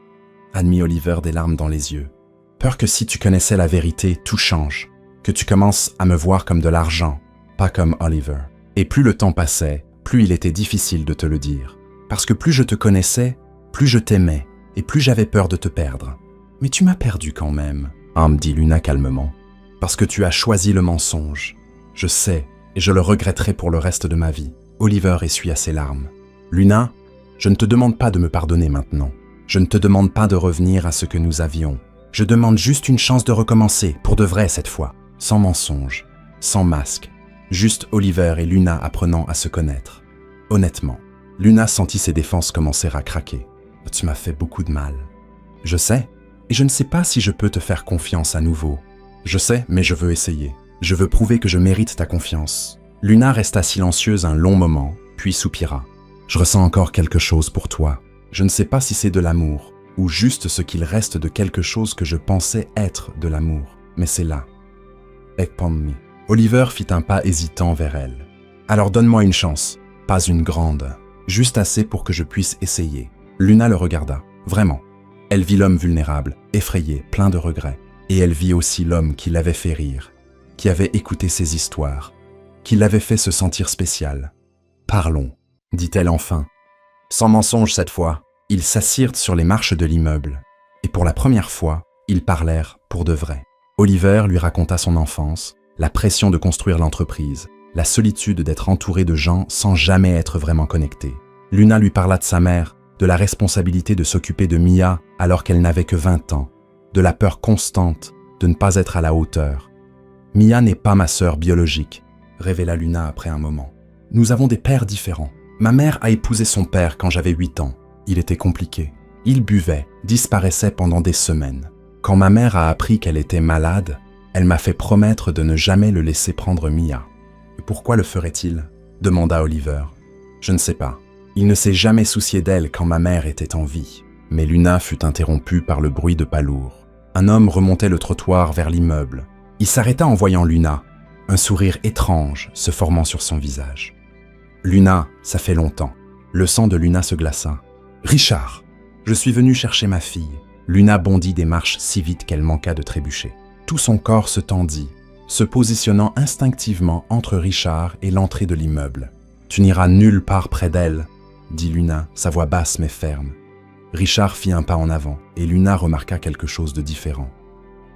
Admit Oliver, des larmes dans les yeux. Peur que si tu connaissais la vérité, tout change. que tu commences à me voir comme de l'argent, pas comme Oliver. Et plus le temps passait, plus il était difficile de te le dire. Parce que plus je te connaissais, plus je t'aimais, et plus j'avais peur de te perdre. Mais tu m'as perdu quand même, me dit Luna calmement. Parce que tu as choisi le mensonge. Je sais, et je le regretterai pour le reste de ma vie. Oliver essuya ses larmes. Luna, je ne te demande pas de me pardonner maintenant. Je ne te demande pas de revenir à ce que nous avions. Je demande juste une chance de recommencer, pour de vrai cette fois. Sans mensonge, sans masque. Juste Oliver et Luna apprenant à se connaître. Honnêtement, Luna sentit ses défenses commencer à craquer. Tu m'as fait beaucoup de mal. Je sais, et je ne sais pas si je peux te faire confiance à nouveau. Je sais, mais je veux essayer. Je veux prouver que je mérite ta confiance. Luna resta silencieuse un long moment, puis soupira. Je ressens encore quelque chose pour toi. Je ne sais pas si c'est de l'amour, ou juste ce qu'il reste de quelque chose que je pensais être de l'amour, mais c'est là. Ekpommi. Oliver fit un pas hésitant vers elle. Alors donne-moi une chance, pas une grande, juste assez pour que je puisse essayer. Luna le regarda, vraiment. Elle vit l'homme vulnérable, effrayé, plein de regrets. Et elle vit aussi l'homme qui l'avait fait rire, qui avait écouté ses histoires, qui l'avait fait se sentir spécial. Parlons, dit-elle enfin. Sans mensonge cette fois, ils s'assirent sur les marches de l'immeuble. Et pour la première fois, ils parlèrent pour de vrai. Oliver lui raconta son enfance, la pression de construire l'entreprise, la solitude d'être entouré de gens sans jamais être vraiment connecté. Luna lui parla de sa mère, de la responsabilité de s'occuper de Mia alors qu'elle n'avait que 20 ans, de la peur constante de ne pas être à la hauteur. Mia n'est pas ma sœur biologique, révéla Luna après un moment. Nous avons des pères différents. Ma mère a épousé son père quand j'avais 8 ans. Il était compliqué. Il buvait, disparaissait pendant des semaines. Quand ma mère a appris qu'elle était malade, elle m'a fait promettre de ne jamais le laisser prendre Mia. Et pourquoi le ferait-il ? Demanda Oliver. Je ne sais pas. Il ne s'est jamais soucié d'elle quand ma mère était en vie. Mais Luna fut interrompue par le bruit de pas lourds. Un homme remontait le trottoir vers l'immeuble. Il s'arrêta en voyant Luna, un sourire étrange se formant sur son visage. « Luna, ça fait longtemps. » Le sang de Luna se glaça. « Richard, je suis venu chercher ma fille. » Luna bondit des marches si vite qu'elle manqua de trébucher. Tout son corps se tendit, se positionnant instinctivement entre Richard et l'entrée de l'immeuble. « Tu n'iras nulle part près d'elle, » dit Luna, sa voix basse mais ferme. Richard fit un pas en avant, et Luna remarqua quelque chose de différent.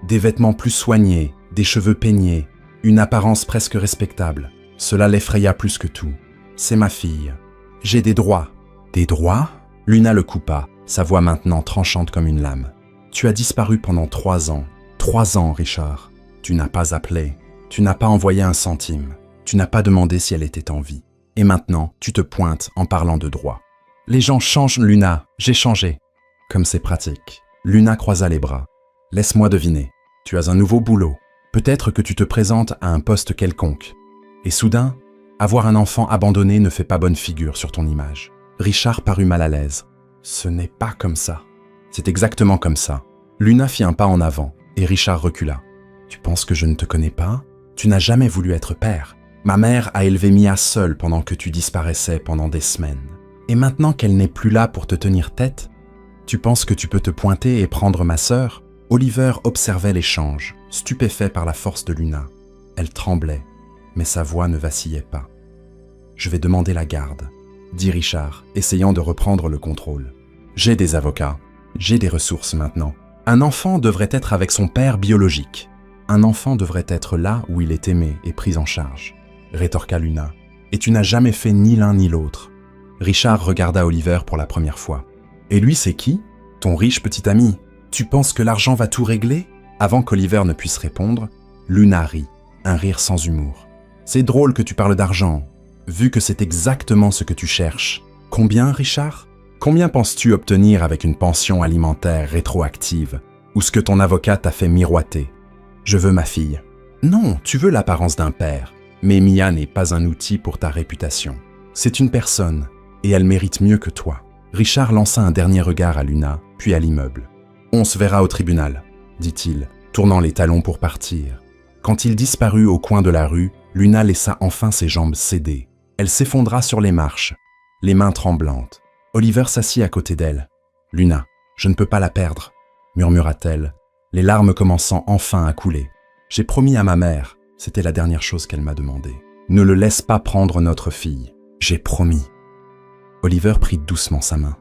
Des vêtements plus soignés, des cheveux peignés, une apparence presque respectable. Cela l'effraya plus que tout. « C'est ma fille. J'ai des droits. » « Des droits ?» Luna le coupa, sa voix maintenant tranchante comme une lame. « Tu as disparu pendant 3 ans. 3 ans, Richard. Tu n'as pas appelé. Tu n'as pas envoyé un centime. Tu n'as pas demandé si elle était en vie. Et maintenant, tu te pointes en parlant de droits. Les gens changent, Luna. J'ai changé. » Comme c'est pratique. Luna croisa les bras. « Laisse-moi deviner. Tu as un nouveau boulot. Peut-être que tu te présentes à un poste quelconque. Et soudain, avoir un enfant abandonné ne fait pas bonne figure sur ton image. » Richard parut mal à l'aise. « Ce n'est pas comme ça. » « C'est exactement comme ça. » Luna fit un pas en avant, et Richard recula. « Tu penses que je ne te connais pas ? Tu n'as jamais voulu être père. Ma mère a élevé Mia seule pendant que tu disparaissais pendant des semaines. Et maintenant qu'elle n'est plus là pour te tenir tête, tu penses que tu peux te pointer et prendre ma sœur ?» Oliver observait l'échange, stupéfait par la force de Luna. Elle tremblait, mais sa voix ne vacillait pas. « Je vais demander la garde, » dit Richard, essayant de reprendre le contrôle. « J'ai des avocats, j'ai des ressources maintenant. Un enfant devrait être avec son père biologique. Un enfant devrait être là où il est aimé et pris en charge, » rétorqua Luna. « Et tu n'as jamais fait ni l'un ni l'autre. » Richard regarda Oliver pour la première fois. « Et lui, c'est qui ? Ton riche petit ami. Tu penses que l'argent va tout régler ?» Avant qu'Oliver ne puisse répondre, Luna rit, un rire sans humour. « C'est drôle que tu parles d'argent, vu que c'est exactement ce que tu cherches. Combien, Richard ? Combien penses-tu obtenir avec une pension alimentaire rétroactive, ou ce que ton avocat t'a fait miroiter ? Je veux ma fille. Non, tu veux l'apparence d'un père, mais Mia n'est pas un outil pour ta réputation. C'est une personne, et elle mérite mieux que toi. » Richard lança un dernier regard à Luna, puis à l'immeuble. « On se verra au tribunal, » dit-il, tournant les talons pour partir. Quand il disparut au coin de la rue, Luna laissa enfin ses jambes céder. Elle s'effondra sur les marches, les mains tremblantes. Oliver s'assit à côté d'elle. « Luna, je ne peux pas la perdre, » murmura-t-elle, les larmes commençant enfin à couler. « J'ai promis à ma mère, c'était la dernière chose qu'elle m'a demandé. Ne le laisse pas prendre notre fille. J'ai promis. Oliver prit doucement sa main.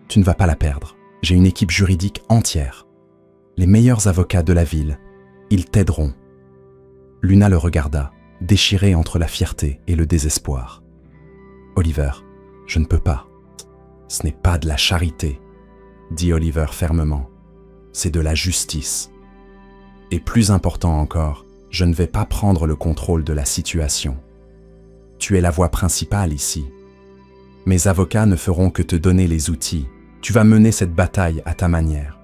Tu ne vas pas la perdre. J'ai une équipe juridique entière. Les meilleurs avocats de la ville. Ils t'aideront. Luna le regarda, déchirée entre la fierté et le désespoir. Oliver, je ne peux pas. Ce n'est pas de la charité, dit Oliver fermement. C'est de la justice. Et plus important encore, je ne vais pas prendre le contrôle de la situation. Tu es la voix principale ici. Mes avocats ne feront que te donner les outils. Tu vas mener cette bataille à ta manière.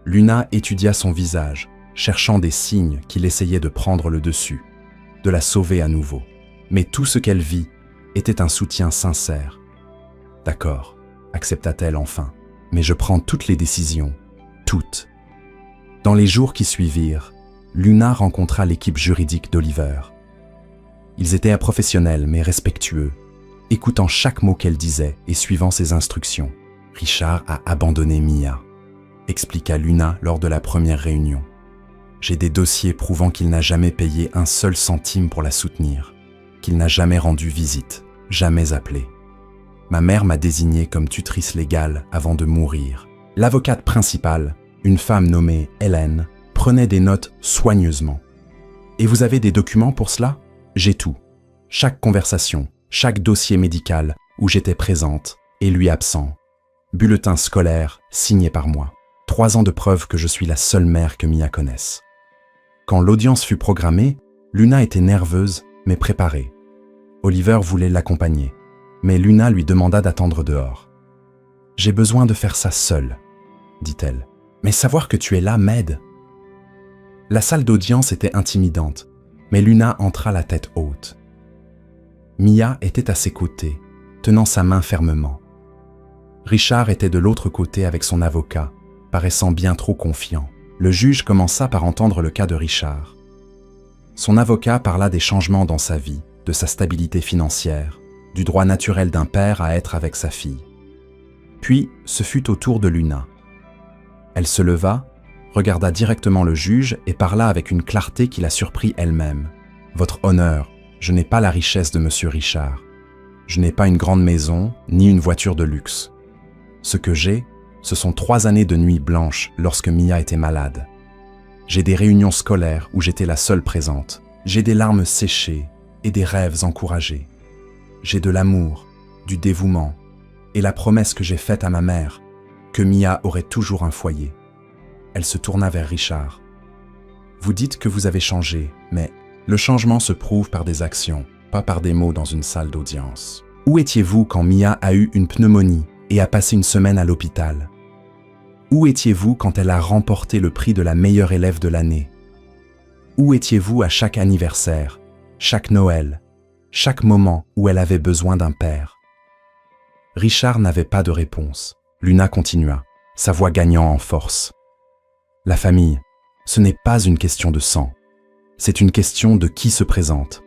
Luna étudia son visage, cherchant des signes qu'il essayait de prendre le dessus, de la sauver à nouveau. Mais tout ce qu'elle vit était un soutien sincère. D'accord, accepta-t-elle enfin, mais je prends toutes les décisions, toutes. Dans les jours qui suivirent, Luna rencontra l'équipe juridique d'Oliver. Ils étaient professionnels mais respectueux, écoutant chaque mot qu'elle disait et suivant ses instructions. Richard a abandonné Mia, expliqua Luna lors de la première réunion. J'ai des dossiers prouvant qu'il n'a jamais payé un seul centime pour la soutenir, qu'il n'a jamais rendu visite, jamais appelé. Ma mère m'a désignée comme tutrice légale avant de mourir. L'avocate principale, une femme nommée Hélène, prenait des notes soigneusement. Et vous avez des documents pour cela? J'ai tout. Chaque conversation, chaque dossier médical où j'étais présente et lui absent. Bulletin scolaire signé par moi. 3 ans de preuve que je suis la seule mère que Mia connaisse. Quand l'audience fut programmée, Luna était nerveuse mais préparée. Oliver voulait l'accompagner, mais Luna lui demanda d'attendre dehors. « J'ai besoin de faire ça seule, » dit-elle. « Mais savoir que tu es là m'aide. » La salle d'audience était intimidante, mais Luna entra la tête haute. Mia était à ses côtés, tenant sa main fermement. Richard était de l'autre côté avec son avocat, paraissant bien trop confiant. Le juge commença par entendre le cas de Richard. Son avocat parla des changements dans sa vie, de sa stabilité financière, du droit naturel d'un père à être avec sa fille. Puis, ce fut au tour de Luna. Elle se leva, regarda directement le juge et parla avec une clarté qui la surprit elle-même. « Votre honneur, je n'ai pas la richesse de Monsieur Richard. Je n'ai pas une grande maison, ni une voiture de luxe. Ce que j'ai, ce sont 3 années de nuits blanches lorsque Mia était malade. J'ai des réunions scolaires où j'étais la seule présente. J'ai des larmes séchées et des rêves encouragés. J'ai de l'amour, du dévouement et la promesse que j'ai faite à ma mère, que Mia aurait toujours un foyer. » Elle se tourna vers Richard. « Vous dites que vous avez changé, mais le changement se prouve par des actions, pas par des mots dans une salle d'audience. Où étiez-vous quand Mia a eu une pneumonie et a passé une semaine à l'hôpital? Où étiez-vous quand elle a remporté le prix de la meilleure élève de l'année? Où étiez-vous à chaque anniversaire, chaque Noël, chaque moment où elle avait besoin d'un père? » Richard n'avait pas de réponse. Luna continua, sa voix gagnant en force. « La famille, ce n'est pas une question de sang. C'est une question de qui se présente.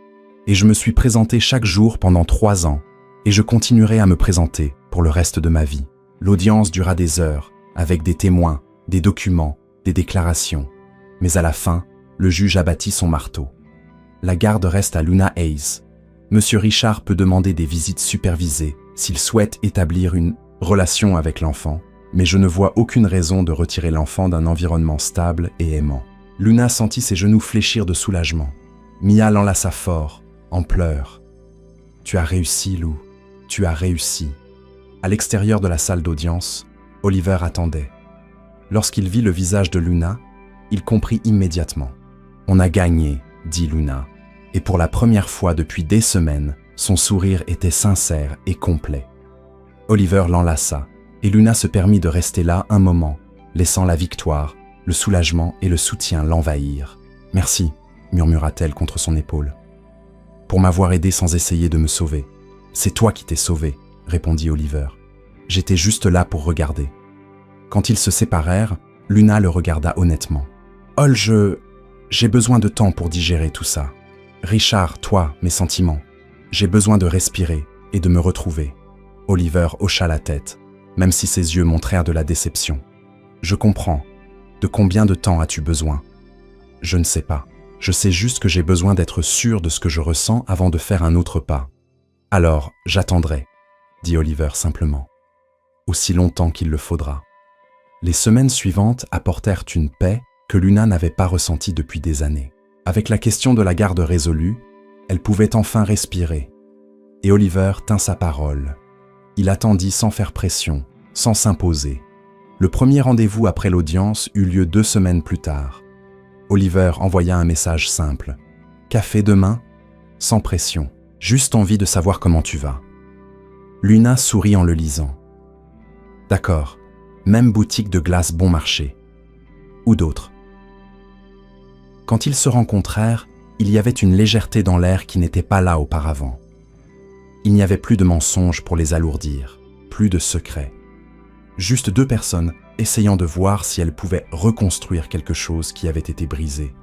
Et je me suis présenté chaque jour pendant 3 ans, et je continuerai à me présenter pour le reste de ma vie. L'audience dura des heures, avec des témoins, des documents, des déclarations. Mais à la fin, le juge abattit son marteau. La garde reste à Luna Hayes. Monsieur Richard peut demander des visites supervisées s'il souhaite établir une relation avec l'enfant, mais je ne vois aucune raison de retirer l'enfant d'un environnement stable et aimant. » Luna sentit ses genoux fléchir de soulagement. Mia l'enlaça fort, en pleurs. « Tu as réussi, Lou, tu as réussi. » À l'extérieur de la salle d'audience, Oliver attendait. Lorsqu'il vit le visage de Luna, il comprit immédiatement. « On a gagné, » dit Luna, et pour la première fois depuis des semaines, son sourire était sincère et complet. Oliver l'enlaça, et Luna se permit de rester là un moment, laissant la victoire, le soulagement et le soutien l'envahir. « Merci », murmura-t-elle contre son épaule, « pour m'avoir aidé sans essayer de me sauver. »« C'est toi qui t'es sauvé », répondit Oliver. « J'étais juste là pour regarder. » Quand ils se séparèrent, Luna le regarda honnêtement. « Ol, j'ai besoin de temps pour digérer tout ça. Richard, toi, mes sentiments. J'ai besoin de respirer et de me retrouver. » Oliver hocha la tête, même si ses yeux montrèrent de la déception. « Je comprends. De combien de temps as-tu besoin ? » « Je ne sais pas. Je sais juste que j'ai besoin d'être sûr de ce que je ressens avant de faire un autre pas. Alors, j'attendrai, dit Oliver simplement. Aussi longtemps qu'il le faudra. Les semaines suivantes apportèrent une paix que Luna n'avait pas ressentie depuis des années. Avec la question de la garde résolue, elle pouvait enfin respirer. Et Oliver tint sa parole. Il attendit sans faire pression, sans s'imposer. Le premier rendez-vous après l'audience eut lieu 2 semaines plus tard. Oliver envoya un message simple. « Café demain ? Sans pression. Juste envie de savoir comment tu vas. » Luna sourit en le lisant. « D'accord. Même boutique de glace bon marché. Ou d'autres. » Quand ils se rencontrèrent, il y avait une légèreté dans l'air qui n'était pas là auparavant. Il n'y avait plus de mensonges pour les alourdir, plus de secrets. Juste 2 personnes essayant de voir si elles pouvaient reconstruire quelque chose qui avait été brisé.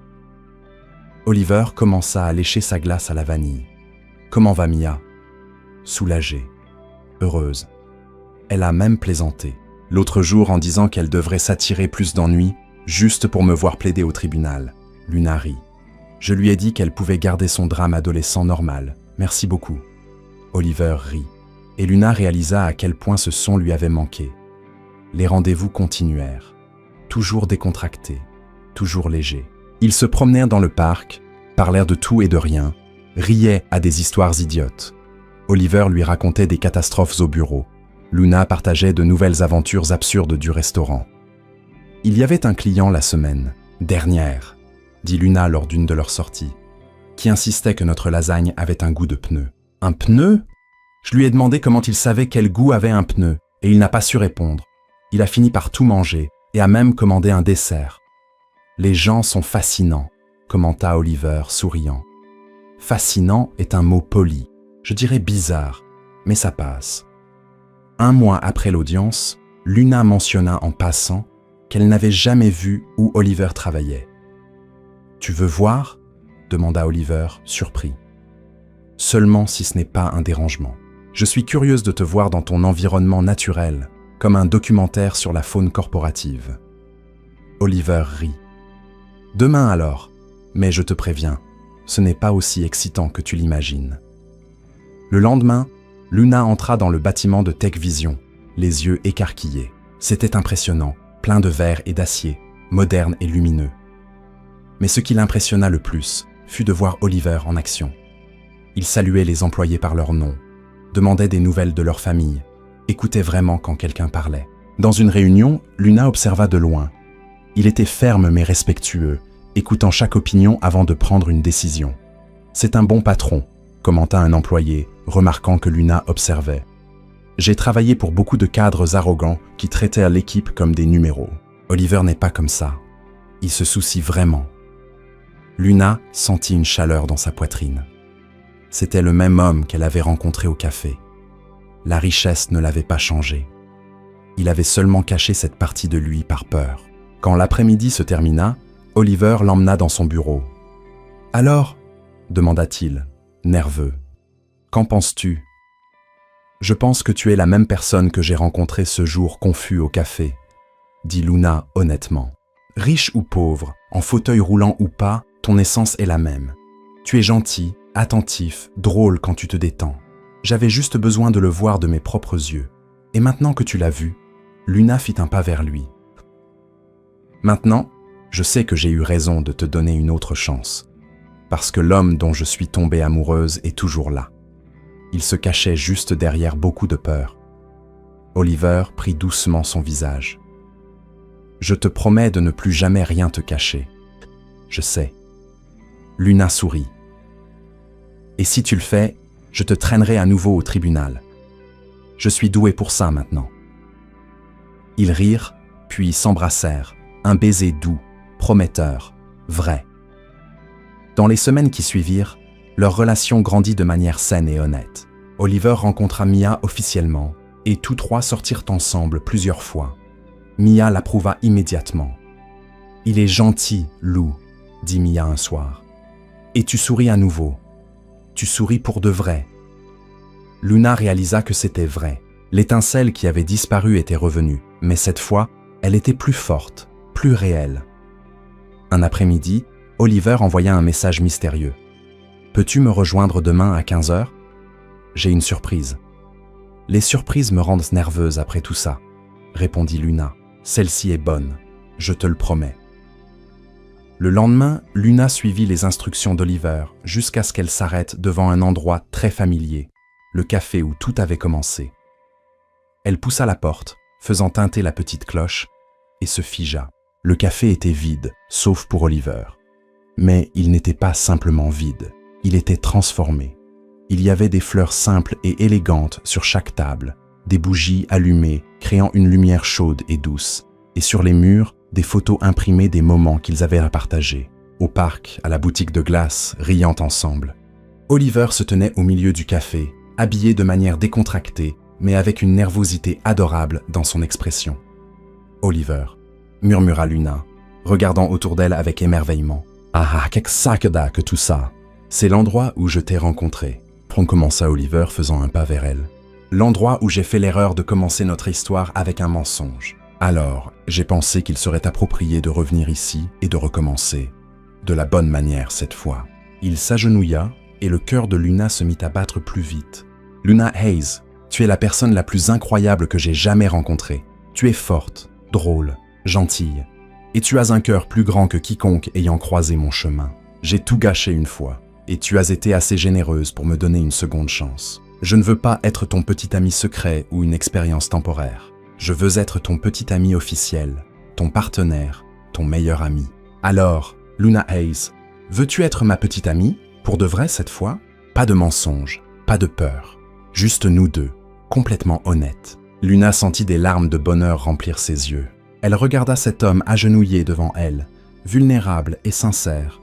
Oliver commença à lécher sa glace à la vanille. « Comment va Mia ?» Soulagée, heureuse. Elle a même plaisanté, l'autre jour en disant qu'elle devrait s'attirer plus d'ennuis, juste pour me voir plaider au tribunal. Luna rit. Je lui ai dit qu'elle pouvait garder son drame adolescent normal. Merci beaucoup. Oliver rit, et Luna réalisa à quel point ce son lui avait manqué. Les rendez-vous continuèrent, toujours décontractés, toujours légers. Ils se promenèrent dans le parc, parlèrent de tout et de rien, riaient à des histoires idiotes. Oliver lui racontait des catastrophes au bureau. Luna partageait de nouvelles aventures absurdes du restaurant. Il y avait un client la semaine dernière, dit Luna lors d'une de leurs sorties, qui insistait que notre lasagne avait un goût de pneu. Un pneu ? Je lui ai demandé comment il savait quel goût avait un pneu, et il n'a pas su répondre. Il a fini par tout manger et a même commandé un dessert. Les gens sont fascinants, commenta Oliver, souriant. Fascinant est un mot poli, je dirais bizarre, mais ça passe. 1 mois après l'audience, Luna mentionna en passant qu'elle n'avait jamais vu où Oliver travaillait. « Tu veux voir ?» demanda Oliver, surpris. « Seulement si ce n'est pas un dérangement. Je suis curieuse de te voir dans ton environnement naturel, comme un documentaire sur la faune corporative. » Oliver rit. « Demain alors, mais je te préviens, ce n'est pas aussi excitant que tu l'imagines. » Le lendemain, Luna entra dans le bâtiment de Tech Vision, les yeux écarquillés. C'était impressionnant, plein de verre et d'acier, moderne et lumineux. Mais ce qui l'impressionna le plus fut de voir Oliver en action. Il saluait les employés par leur nom, demandait des nouvelles de leur famille, écoutait vraiment quand quelqu'un parlait. Dans une réunion, Luna observa de loin. Il était ferme mais respectueux, écoutant chaque opinion avant de prendre une décision. « C'est un bon patron », commenta un employé, remarquant que Luna observait. « J'ai travaillé pour beaucoup de cadres arrogants qui traitaient l'équipe comme des numéros. Oliver n'est pas comme ça. Il se soucie vraiment. » Luna sentit une chaleur dans sa poitrine. C'était le même homme qu'elle avait rencontré au café. La richesse ne l'avait pas changé. Il avait seulement caché cette partie de lui par peur. Quand l'après-midi se termina, Oliver l'emmena dans son bureau. « Alors ?» demanda-t-il, nerveux. « Qu'en penses-tu ?»« Je pense que tu es la même personne que j'ai rencontrée ce jour confus au café, » dit Luna honnêtement. « Riche ou pauvre, en fauteuil roulant ou pas, ton essence est la même. Tu es gentil, attentif, drôle quand tu te détends. J'avais juste besoin de le voir de mes propres yeux. Et maintenant que tu l'as vu, Luna fit un pas vers lui. Maintenant, je sais que j'ai eu raison de te donner une autre chance. Parce que l'homme dont je suis tombée amoureuse est toujours là. Il se cachait juste derrière beaucoup de peur. » Oliver prit doucement son visage. « Je te promets de ne plus jamais rien te cacher. Je sais. » Luna sourit. « Et si tu le fais, je te traînerai à nouveau au tribunal. Je suis doué pour ça maintenant. » Ils rirent, puis s'embrassèrent, un baiser doux, prometteur, vrai. Dans les semaines qui suivirent, leur relation grandit de manière saine et honnête. Oliver rencontra Mia officiellement, et tous 3 sortirent ensemble plusieurs fois. Mia l'approuva immédiatement. « Il est gentil, Lou, » dit Mia un soir. « Et tu souris à nouveau. Tu souris pour de vrai. » Luna réalisa que c'était vrai. L'étincelle qui avait disparu était revenue, mais cette fois, elle était plus forte, plus réelle. Un après-midi, Oliver envoya un message mystérieux. « Peux-tu me rejoindre demain à 15 h? J'ai une surprise. » « Les surprises me rendent nerveuse après tout ça, » répondit Luna. « Celle-ci est bonne, je te le promets. » Le lendemain, Luna suivit les instructions d'Oliver jusqu'à ce qu'elle s'arrête devant un endroit très familier, le café où tout avait commencé. Elle poussa la porte, faisant tinter la petite cloche, et se figea. Le café était vide, sauf pour Oliver. Mais il n'était pas simplement vide, il était transformé. Il y avait des fleurs simples et élégantes sur chaque table, des bougies allumées créant une lumière chaude et douce, et sur les murs, des photos imprimées des moments qu'ils avaient à partager, au parc, à la boutique de glace, riant ensemble. Oliver se tenait au milieu du café, habillé de manière décontractée, mais avec une nervosité adorable dans son expression. « Oliver », murmura Luna, regardant autour d'elle avec émerveillement. « Ah, qu'est-ce que tout ça? C'est l'endroit où je t'ai rencontré. » Commença Oliver faisant un pas vers elle. « L'endroit où j'ai fait l'erreur de commencer notre histoire avec un mensonge. Alors, j'ai pensé qu'il serait approprié de revenir ici et de recommencer. De la bonne manière cette fois. » Il s'agenouilla et le cœur de Luna se mit à battre plus vite. « Luna Hayes, tu es la personne la plus incroyable que j'ai jamais rencontrée. Tu es forte, drôle, gentille. Et tu as un cœur plus grand que quiconque ayant croisé mon chemin. J'ai tout gâché une fois. Et tu as été assez généreuse pour me donner une seconde chance. Je ne veux pas être ton petit ami secret ou une expérience temporaire. Je veux être ton petit ami officiel, ton partenaire, ton meilleur ami. Alors, Luna Hayes, veux-tu être ma petite amie, pour de vrai cette fois? Pas de mensonges, pas de peur. Juste nous deux, complètement honnêtes. » Luna sentit des larmes de bonheur remplir ses yeux. Elle regarda cet homme agenouillé devant elle, vulnérable et sincère,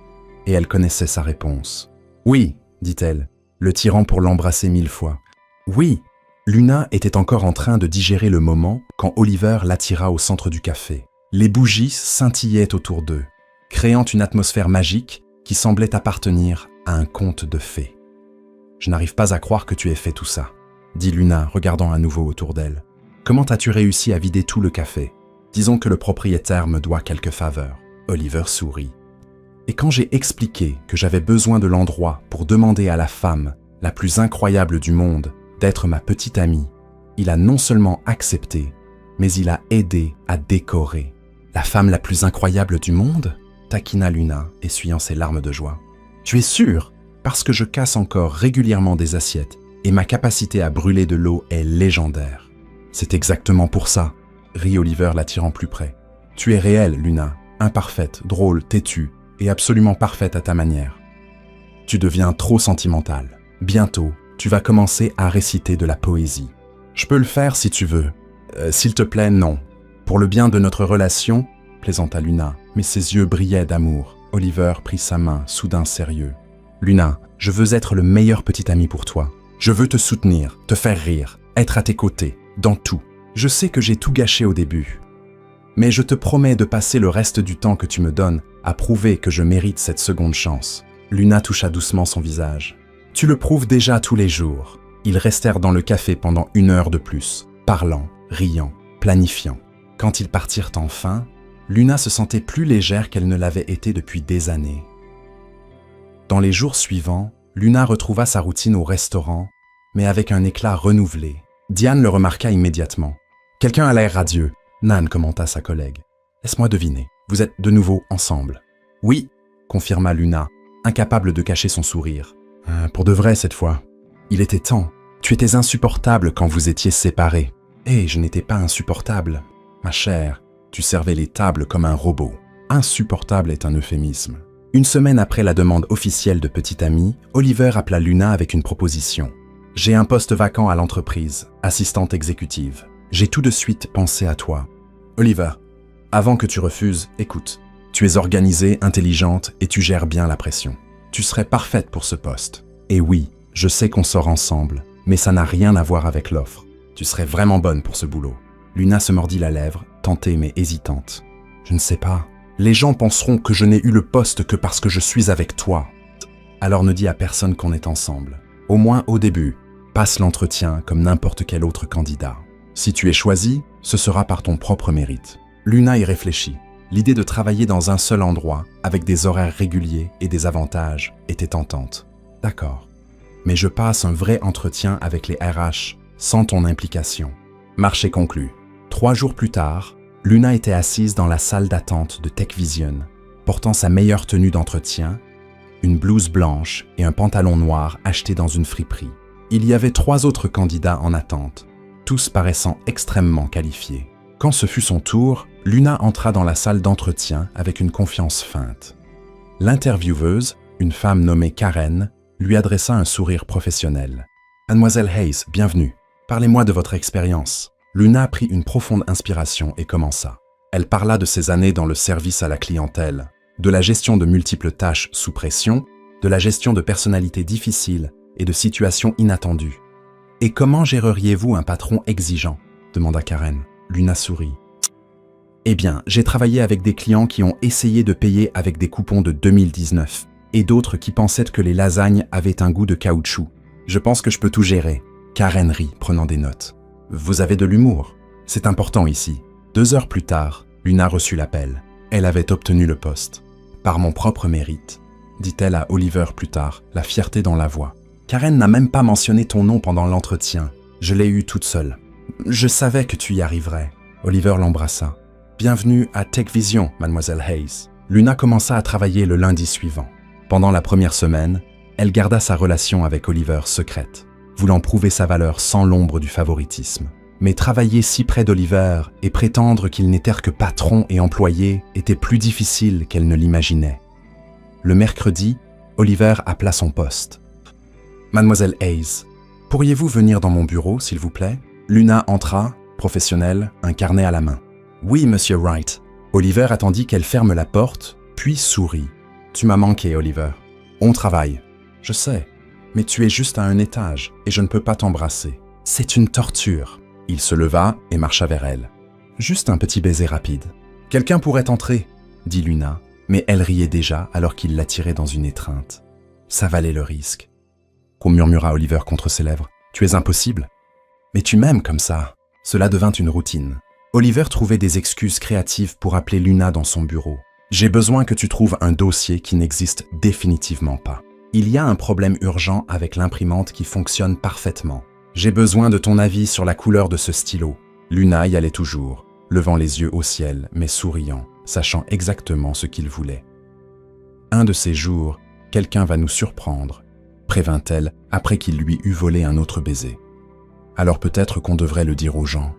et elle connaissait sa réponse. « Oui, dit-elle, le tirant pour l'embrasser 1000 fois. « Oui !» Luna était encore en train de digérer le moment quand Oliver l'attira au centre du café. Les bougies scintillaient autour d'eux, créant une atmosphère magique qui semblait appartenir à un conte de fées. « Je n'arrive pas à croire que tu aies fait tout ça, » dit Luna, regardant à nouveau autour d'elle. « Comment as-tu réussi à vider tout le café? Disons que le propriétaire me doit quelques faveurs. » Oliver sourit. Et quand j'ai expliqué que j'avais besoin de l'endroit pour demander à la femme la plus incroyable du monde d'être ma petite amie, il a non seulement accepté, mais il a aidé à décorer. « La femme la plus incroyable du monde ?» taquina Luna, essuyant ses larmes de joie. « Tu es sûr? Parce que je casse encore régulièrement des assiettes et ma capacité à brûler de l'eau est légendaire. »« C'est exactement pour ça, » rit Oliver l'attirant plus près. « Tu es réelle, Luna, imparfaite, drôle, têtue, et absolument parfaite à ta manière. Tu deviens trop sentimentale. Bientôt, tu vas commencer à réciter de la poésie. Je peux le faire si tu veux. S'il te plaît, non. Pour le bien de notre relation, plaisanta Luna, mais ses yeux brillaient d'amour. Oliver prit sa main, soudain sérieux. Luna, je veux être le meilleur petit ami pour toi. Je veux te soutenir, te faire rire, être à tes côtés, dans tout. Je sais que j'ai tout gâché au début. Mais je te promets de passer le reste du temps que tu me donnes à prouver que je mérite cette seconde chance. Luna toucha doucement son visage. Tu le prouves déjà tous les jours. Ils restèrent dans le café pendant 1 heure de plus, parlant, riant, planifiant. Quand ils partirent enfin, Luna se sentait plus légère qu'elle ne l'avait été depuis des années. Dans les jours suivants, Luna retrouva sa routine au restaurant, mais avec un éclat renouvelé. Diane le remarqua immédiatement. « Quelqu'un a l'air radieux », Nan commenta sa collègue. « Laisse-moi deviner, vous êtes de nouveau ensemble. »« Oui », confirma Luna, incapable de cacher son sourire. « Pour de vrai cette fois. Il était temps. Tu étais insupportable quand vous étiez séparés. »« Eh, je n'étais pas insupportable. Ma chère, tu servais les tables comme un robot. Insupportable est un euphémisme. » Une semaine après la demande officielle de petite amie, Oliver appela Luna avec une proposition. « J'ai un poste vacant à l'entreprise, assistante exécutive. J'ai tout de suite pensé à toi. Oliver, avant que tu refuses, écoute. Tu es organisée, intelligente et tu gères bien la pression. Tu serais parfaite pour ce poste. Et oui, je sais qu'on sort ensemble, mais ça n'a rien à voir avec l'offre. Tu serais vraiment bonne pour ce boulot. » Luna se mordit la lèvre, tentée mais hésitante. « Je ne sais pas. Les gens penseront que je n'ai eu le poste que parce que je suis avec toi. Alors ne dis à personne qu'on est ensemble. Au moins au début, passe l'entretien comme n'importe quel autre candidat. Si tu es choisi, ce sera par ton propre mérite. » Luna y réfléchit. L'idée de travailler dans un seul endroit, avec des horaires réguliers et des avantages, était tentante. D'accord. Mais je passe un vrai entretien avec les RH, sans ton implication. Marché conclu. 3 jours plus tard, Luna était assise dans la salle d'attente de TechVision, portant sa meilleure tenue d'entretien, une blouse blanche et un pantalon noir acheté dans une friperie. Il y avait 3 autres candidats en attente, tous paraissant extrêmement qualifiés. Quand ce fut son tour, Luna entra dans la salle d'entretien avec une confiance feinte. L'intervieweuse, une femme nommée Karen, lui adressa un sourire professionnel. « Mademoiselle Hayes, bienvenue. Parlez-moi de votre expérience. » Luna prit une profonde inspiration et commença. Elle parla de ses années dans le service à la clientèle, de la gestion de multiples tâches sous pression, de la gestion de personnalités difficiles et de situations inattendues. « Et comment géreriez-vous un patron exigeant ?» demanda Karen. Luna sourit. « Eh bien, j'ai travaillé avec des clients qui ont essayé de payer avec des coupons de 2019 et d'autres qui pensaient que les lasagnes avaient un goût de caoutchouc. Je pense que je peux tout gérer. » Karen rit, prenant des notes. « Vous avez de l'humour. C'est important ici. » 2 heures plus tard, Luna reçut l'appel. Elle avait obtenu le poste. « Par mon propre mérite, » dit-elle à Oliver plus tard, la fierté dans la voix. « Karen n'a même pas mentionné ton nom pendant l'entretien. Je l'ai eu toute seule. Je savais que tu y arriverais. » Oliver l'embrassa. « Bienvenue à TechVision, Mademoiselle Hayes. » Luna commença à travailler le lundi suivant. Pendant la première semaine, elle garda sa relation avec Oliver secrète, voulant prouver sa valeur sans l'ombre du favoritisme. Mais travailler si près d'Oliver et prétendre qu'ils n'étaient que patron et employé était plus difficile qu'elle ne l'imaginait. Le mercredi, Oliver appela son poste. « Mademoiselle Hayes, pourriez-vous venir dans mon bureau, s'il vous plaît ?» Luna entra, professionnelle, un carnet à la main. « Oui, Monsieur Wright. » Oliver attendit qu'elle ferme la porte, puis sourit. « Tu m'as manqué, Oliver. On travaille. Je sais. Mais tu es juste à un étage et je ne peux pas t'embrasser. C'est une torture. » Il se leva et marcha vers elle. Juste un petit baiser rapide. « Quelqu'un pourrait entrer, » dit Luna, mais elle riait déjà alors qu'il l'attirait dans une étreinte. Ça valait le risque. Qu'on murmura Oliver contre ses lèvres. « Tu es impossible. »« Mais tu m'aimes comme ça. » Cela devint une routine. Oliver trouvait des excuses créatives pour appeler Luna dans son bureau. « J'ai besoin que tu trouves un dossier qui n'existe définitivement pas. Il y a un problème urgent avec l'imprimante qui fonctionne parfaitement. J'ai besoin de ton avis sur la couleur de ce stylo. » Luna y allait toujours, levant les yeux au ciel, mais souriant, sachant exactement ce qu'il voulait. « Un de ces jours, quelqu'un va nous surprendre, » prévint-elle après qu'il lui eut volé un autre baiser. « Alors peut-être qu'on devrait le dire aux gens. »«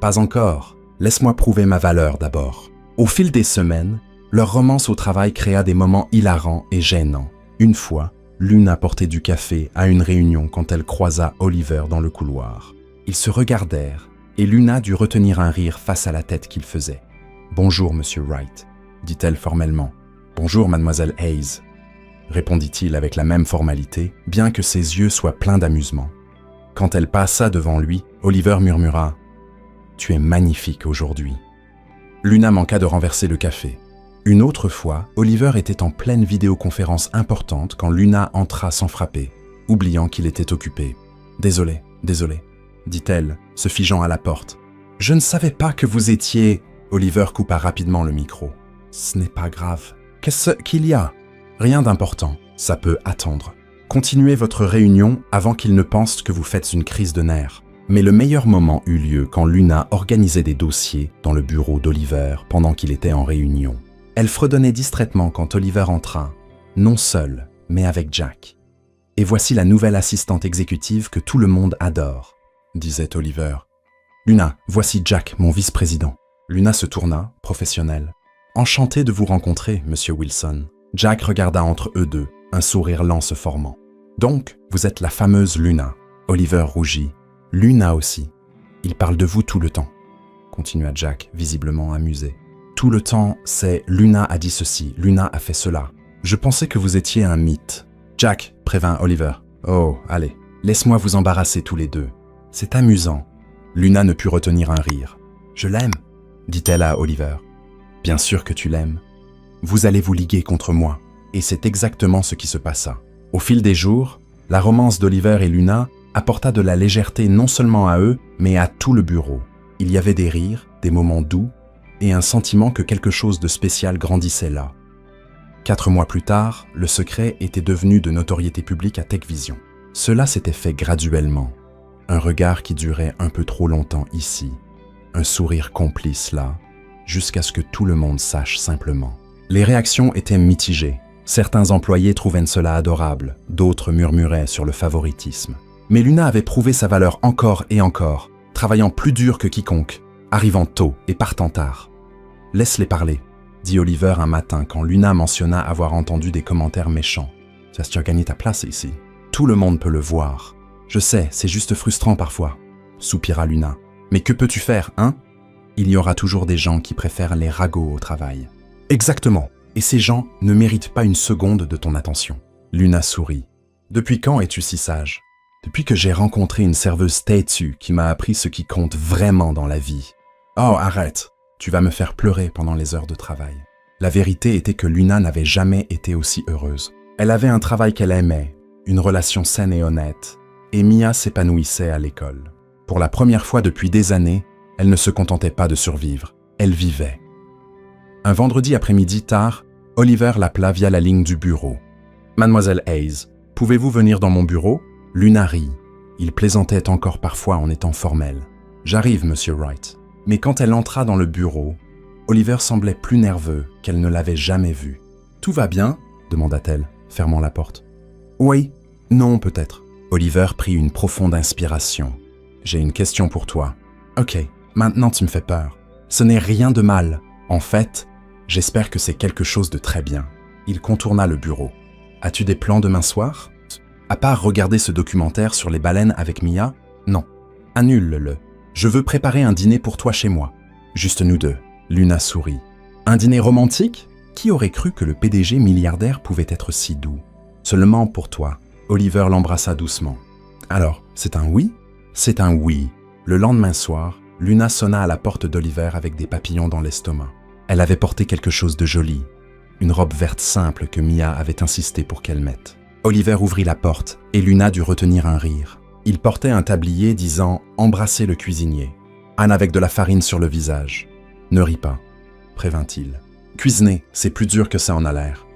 Pas encore. Laisse-moi prouver ma valeur d'abord. » Au fil des semaines, leur romance au travail créa des moments hilarants et gênants. Une fois, Luna portait du café à une réunion quand elle croisa Oliver dans le couloir. Ils se regardèrent et Luna dut retenir un rire face à la tête qu'il faisait. « Bonjour, Monsieur Wright, » dit-elle formellement. « Bonjour, Mademoiselle Hayes, » répondit-il avec la même formalité, bien que ses yeux soient pleins d'amusement. Quand elle passa devant lui, Oliver murmura « Tu es magnifique aujourd'hui. » Luna manqua de renverser le café. Une autre fois, Oliver était en pleine vidéoconférence importante quand Luna entra sans frapper, oubliant qu'il était occupé. « Désolé, dit-elle, se figeant à la porte. « Je ne savais pas que vous étiez... » Oliver coupa rapidement le micro. « Ce n'est pas grave. Qu'est-ce qu'il y a ? Rien d'important, ça peut attendre. Continuez votre réunion avant qu'ils ne pensent que vous faites une crise de nerfs. » Mais le meilleur moment eut lieu quand Luna organisait des dossiers dans le bureau d'Oliver pendant qu'il était en réunion. Elle fredonnait distraitement quand Oliver entra, non seul, mais avec Jack. « Et voici la nouvelle assistante exécutive que tout le monde adore, » disait Oliver. « Luna, voici Jack, mon vice-président. » Luna se tourna, professionnelle. « Enchanté de vous rencontrer, Monsieur Wilson. » Jack regarda entre eux deux, un sourire lent se formant. « Donc, vous êtes la fameuse Luna. » Oliver rougit. « Luna aussi. Il parle de vous tout le temps, » continua Jack, visiblement amusé. « Tout le temps, c'est « Luna a dit ceci, Luna a fait cela. Je pensais que vous étiez un mythe. » « Jack, prévint Oliver. « Oh, allez, laisse-moi vous embarrasser tous les deux. C'est amusant. » Luna ne put retenir un rire. « Je l'aime, » dit-elle à Oliver. « Bien sûr que tu l'aimes. Vous allez vous liguer contre moi. » Et c'est exactement ce qui se passa. Au fil des jours, la romance d'Oliver et Luna apporta de la légèreté non seulement à eux, mais à tout le bureau. Il y avait des rires, des moments doux, et un sentiment que quelque chose de spécial grandissait là. 4 mois plus tard, le secret était devenu de notoriété publique à TechVision. Cela s'était fait graduellement. Un regard qui durait un peu trop longtemps ici, un sourire complice là, jusqu'à ce que tout le monde sache simplement. Les réactions étaient mitigées. Certains employés trouvaient cela adorable, d'autres murmuraient sur le favoritisme. Mais Luna avait prouvé sa valeur encore et encore, travaillant plus dur que quiconque, arrivant tôt et partant tard. « Laisse-les parler », dit Oliver un matin quand Luna mentionna avoir entendu des commentaires méchants. « Tu as gagné ta place ici. Tout le monde peut le voir. Je sais, c'est juste frustrant parfois, » soupira Luna. « Mais que peux-tu faire, hein ? Il y aura toujours des gens qui préfèrent les ragots au travail. » « Exactement. Et ces gens ne méritent pas une seconde de ton attention. » Luna sourit. « Depuis quand es-tu si sage ? » « Depuis que j'ai rencontré une serveuse têtue qui m'a appris ce qui compte vraiment dans la vie. »« Oh, arrête. Tu vas me faire pleurer pendant les heures de travail. » La vérité était que Luna n'avait jamais été aussi heureuse. Elle avait un travail qu'elle aimait, une relation saine et honnête, et Mia s'épanouissait à l'école. Pour la première fois depuis des années, elle ne se contentait pas de survivre, elle vivait. Un vendredi après-midi tard, Oliver l'appela via la ligne du bureau. « Mademoiselle Hayes, pouvez-vous venir dans mon bureau ?» Luna rit. Il plaisantait encore parfois en étant formel. « J'arrive, Monsieur Wright. » Mais quand elle entra dans le bureau, Oliver semblait plus nerveux qu'elle ne l'avait jamais vu. « Tout va bien ?» demanda-t-elle, fermant la porte. « Oui, non peut-être. » Oliver prit une profonde inspiration. « J'ai une question pour toi. »« Ok, maintenant tu me fais peur. Ce n'est rien de mal. En fait, j'espère que c'est quelque chose de très bien. » Il contourna le bureau. « As-tu des plans demain soir ? À part regarder ce documentaire sur les baleines avec Mia ? Non. Annule-le. Je veux préparer un dîner pour toi chez moi. Juste nous deux. » Luna sourit. « Un dîner romantique ? Qui aurait cru que le PDG milliardaire pouvait être si doux ? Seulement pour toi. » Oliver l'embrassa doucement. « Alors, c'est un oui ? » C'est un oui. Le lendemain soir, Luna sonna à la porte d'Oliver avec des papillons dans l'estomac. Elle avait porté quelque chose de joli, une robe verte simple que Mia avait insisté pour qu'elle mette. Oliver ouvrit la porte et Luna dut retenir un rire. Il portait un tablier disant « Embrassez le cuisinier ». Anne avec de la farine sur le visage. « Ne ris pas », prévint-il. « Cuisiner, c'est plus dur que ça en a l'air.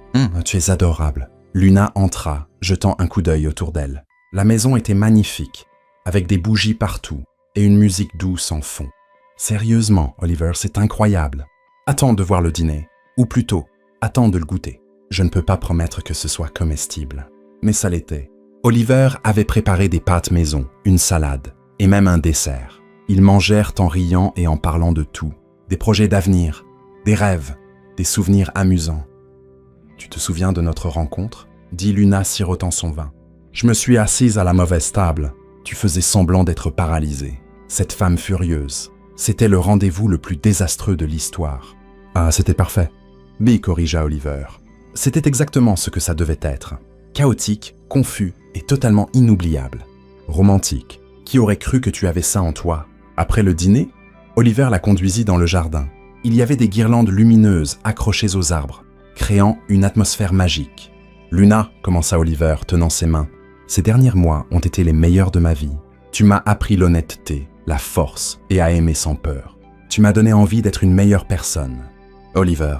Tu es adorable. » Luna entra, jetant un coup d'œil autour d'elle. La maison était magnifique, avec des bougies partout et une musique douce en fond. « Sérieusement, Oliver, c'est incroyable. Attends de voir le dîner, ou plutôt, attends de le goûter. Je ne peux pas promettre que ce soit comestible. » Mais ça l'était. Oliver avait préparé des pâtes maison, une salade, et même un dessert. Ils mangèrent en riant et en parlant de tout. Des projets d'avenir, des rêves, des souvenirs amusants. « Tu te souviens de notre rencontre ?» dit Luna sirotant son vin. « Je me suis assise à la mauvaise table. Tu faisais semblant d'être paralysée. Cette femme furieuse. C'était le rendez-vous le plus désastreux de l'histoire. »« Ah, c'était parfait. » B corrigea Oliver. « C'était exactement ce que ça devait être. Chaotique, confus et totalement inoubliable. Romantique. Qui aurait cru que tu avais ça en toi ? » Après le dîner, Oliver la conduisit dans le jardin. Il y avait des guirlandes lumineuses accrochées aux arbres, créant une atmosphère magique. « Luna, » commença Oliver, tenant ses mains, « ces derniers mois ont été les meilleurs de ma vie. Tu m'as appris l'honnêteté, la force et à aimer sans peur. Tu m'as donné envie d'être une meilleure personne. » « Oliver,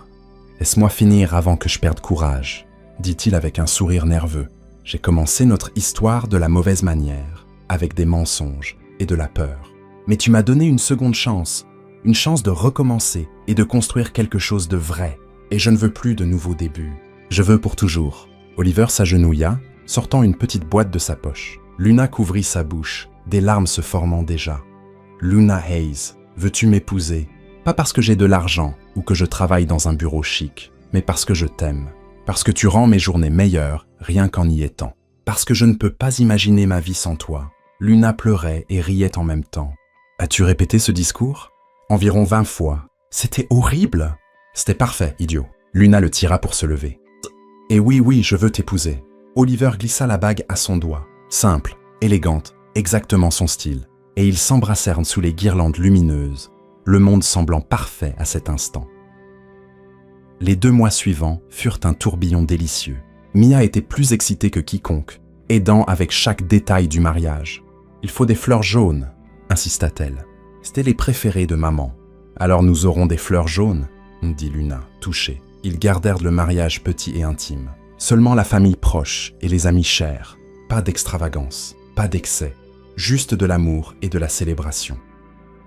laisse-moi finir avant que je perde courage, » dit-il avec un sourire nerveux. « J'ai commencé notre histoire de la mauvaise manière, avec des mensonges et de la peur. Mais tu m'as donné une seconde chance, une chance de recommencer et de construire quelque chose de vrai. Et je ne veux plus de nouveaux débuts. Je veux pour toujours. » Oliver s'agenouilla, sortant une petite boîte de sa poche. Luna couvrit sa bouche, des larmes se formant déjà. « Luna Hayes, veux-tu m'épouser ? Pas parce que j'ai de l'argent ou que je travaille dans un bureau chic, mais parce que je t'aime. Parce que tu rends mes journées meilleures rien qu'en y étant. Parce que je ne peux pas imaginer ma vie sans toi. » Luna pleurait et riait en même temps. « As-tu répété ce discours ? » Environ 20 fois. « C'était horrible !»« C'était parfait, idiot. » Luna le tira pour se lever. « Et oui, je veux t'épouser. » Oliver glissa la bague à son doigt. Simple, élégante, exactement son style. Et ils s'embrassèrent sous les guirlandes lumineuses, le monde semblant parfait à cet instant. Les 2 mois suivants furent un tourbillon délicieux. Mia était plus excitée que quiconque, aidant avec chaque détail du mariage. « Il faut des fleurs jaunes », insista-t-elle. « C'était les préférés de maman. » Alors nous aurons des fleurs jaunes, dit Luna, touchée. Ils gardèrent le mariage petit et intime. Seulement la famille proche et les amis chers. Pas d'extravagance, pas d'excès, juste de l'amour et de la célébration.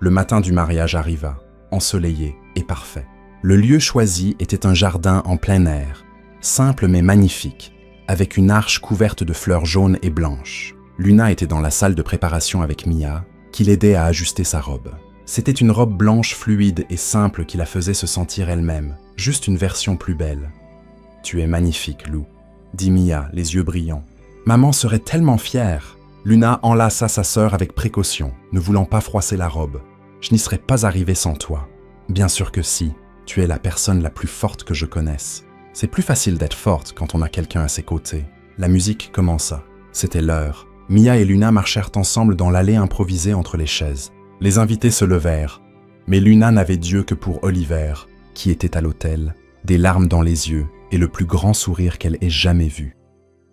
Le matin du mariage arriva, ensoleillé et parfait. Le lieu choisi était un jardin en plein air, simple mais magnifique, avec une arche couverte de fleurs jaunes et blanches. Luna était dans la salle de préparation avec Mia, qui l'aidait à ajuster sa robe. C'était une robe blanche fluide et simple qui la faisait se sentir elle-même, juste une version plus belle. « Tu es magnifique, Lou », dit Mia, les yeux brillants. « Maman serait tellement fière !» Luna enlaça sa sœur avec précaution, ne voulant pas froisser la robe. « Je n'y serais pas arrivée sans toi. »« Bien sûr que si, tu es la personne la plus forte que je connaisse. » C'est plus facile d'être forte quand on a quelqu'un à ses côtés. La musique commença. C'était l'heure. Mia et Luna marchèrent ensemble dans l'allée improvisée entre les chaises. Les invités se levèrent, mais Luna n'avait d'yeux que pour Oliver, qui était à l'autel, des larmes dans les yeux et le plus grand sourire qu'elle ait jamais vu.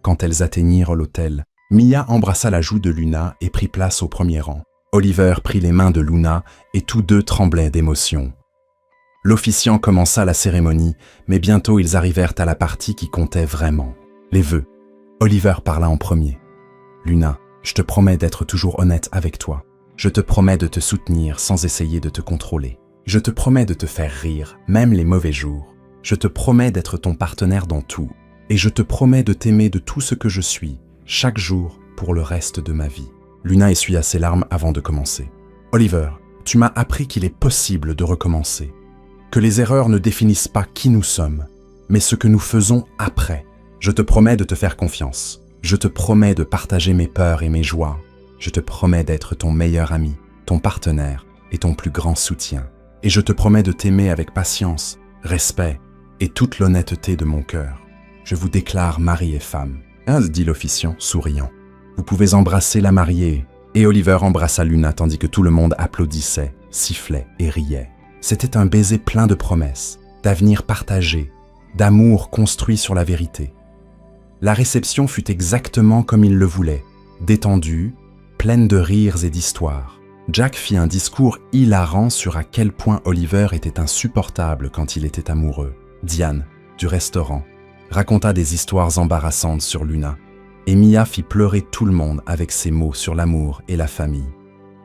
Quand elles atteignirent l'autel, Mia embrassa la joue de Luna et prit place au premier rang. Oliver prit les mains de Luna et tous deux tremblaient d'émotion. L'officiant commença la cérémonie, mais bientôt ils arrivèrent à la partie qui comptait vraiment. Les vœux. Oliver parla en premier. « Luna, je te promets d'être toujours honnête avec toi. Je te promets de te soutenir sans essayer de te contrôler. Je te promets de te faire rire, même les mauvais jours. Je te promets d'être ton partenaire dans tout. Et je te promets de t'aimer de tout ce que je suis, chaque jour, pour le reste de ma vie. » Luna essuya ses larmes avant de commencer. « Oliver, tu m'as appris qu'il est possible de recommencer. Que les erreurs ne définissent pas qui nous sommes, mais ce que nous faisons après. Je te promets de te faire confiance. Je te promets de partager mes peurs et mes joies. Je te promets d'être ton meilleur ami, ton partenaire et ton plus grand soutien. Et je te promets de t'aimer avec patience, respect et toute l'honnêteté de mon cœur. Je vous déclare mari et femme. » dit l'officiant, souriant. « Vous pouvez embrasser la mariée. » Et Oliver embrassa Luna tandis que tout le monde applaudissait, sifflait et riait. C'était un baiser plein de promesses, d'avenir partagé, d'amour construit sur la vérité. La réception fut exactement comme il le voulait, détendue, pleine de rires et d'histoires. Jack fit un discours hilarant sur à quel point Oliver était insupportable quand il était amoureux. Diane, du restaurant, raconta des histoires embarrassantes sur Luna, et Mia fit pleurer tout le monde avec ses mots sur l'amour et la famille.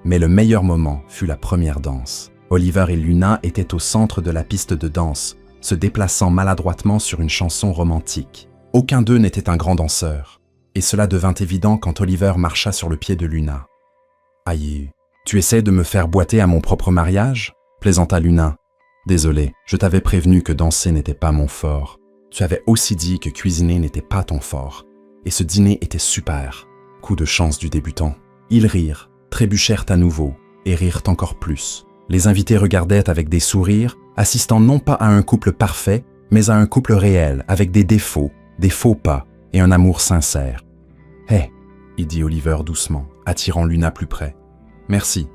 Mais le meilleur moment fut la première danse. Oliver et Luna étaient au centre de la piste de danse, se déplaçant maladroitement sur une chanson romantique. Aucun d'eux n'était un grand danseur, et cela devint évident quand Oliver marcha sur le pied de Luna. « Aïe, tu essaies de me faire boiter à mon propre mariage ?» plaisanta Luna. « Désolé, je t'avais prévenu que danser n'était pas mon fort. Tu avais aussi dit que cuisiner n'était pas ton fort. Et ce dîner était super. Coup de chance du débutant. » Ils rirent, trébuchèrent à nouveau, et rirent encore plus. Les invités regardaient avec des sourires, assistant non pas à un couple parfait, mais à un couple réel, avec des défauts, des faux pas et un amour sincère. « Hé !» dit Oliver doucement, attirant Luna plus près. « Merci. »«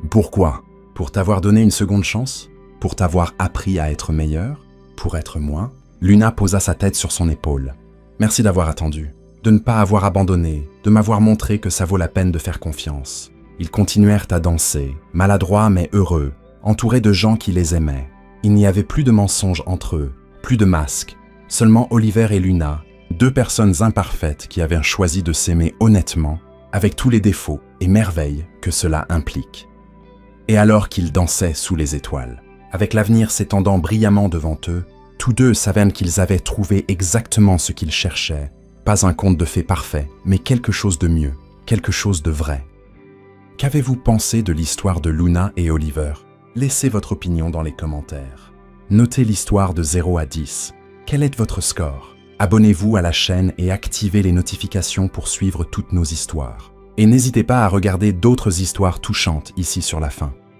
Pourquoi ? Pour t'avoir donné une seconde chance ? Pour t'avoir appris à être meilleur ? Pour être moi ?» Luna posa sa tête sur son épaule. « Merci d'avoir attendu, de ne pas avoir abandonné, de m'avoir montré que ça vaut la peine de faire confiance. » Ils continuèrent à danser, maladroits mais heureux, entourés de gens qui les aimaient. Il n'y avait plus de mensonges entre eux, plus de masques, seulement Oliver et Luna, deux personnes imparfaites qui avaient choisi de s'aimer honnêtement, avec tous les défauts et merveilles que cela implique. Et alors qu'ils dansaient sous les étoiles, avec l'avenir s'étendant brillamment devant eux, tous deux savaient qu'ils avaient trouvé exactement ce qu'ils cherchaient. Pas un conte de fées parfait, mais quelque chose de mieux, quelque chose de vrai. Qu'avez-vous pensé de l'histoire de Luna et Oliver? Laissez votre opinion dans les commentaires. Notez l'histoire de 0 à 10. Quel est votre score? Abonnez-vous à la chaîne et activez les notifications pour suivre toutes nos histoires. Et n'hésitez pas à regarder d'autres histoires touchantes ici sur la fin.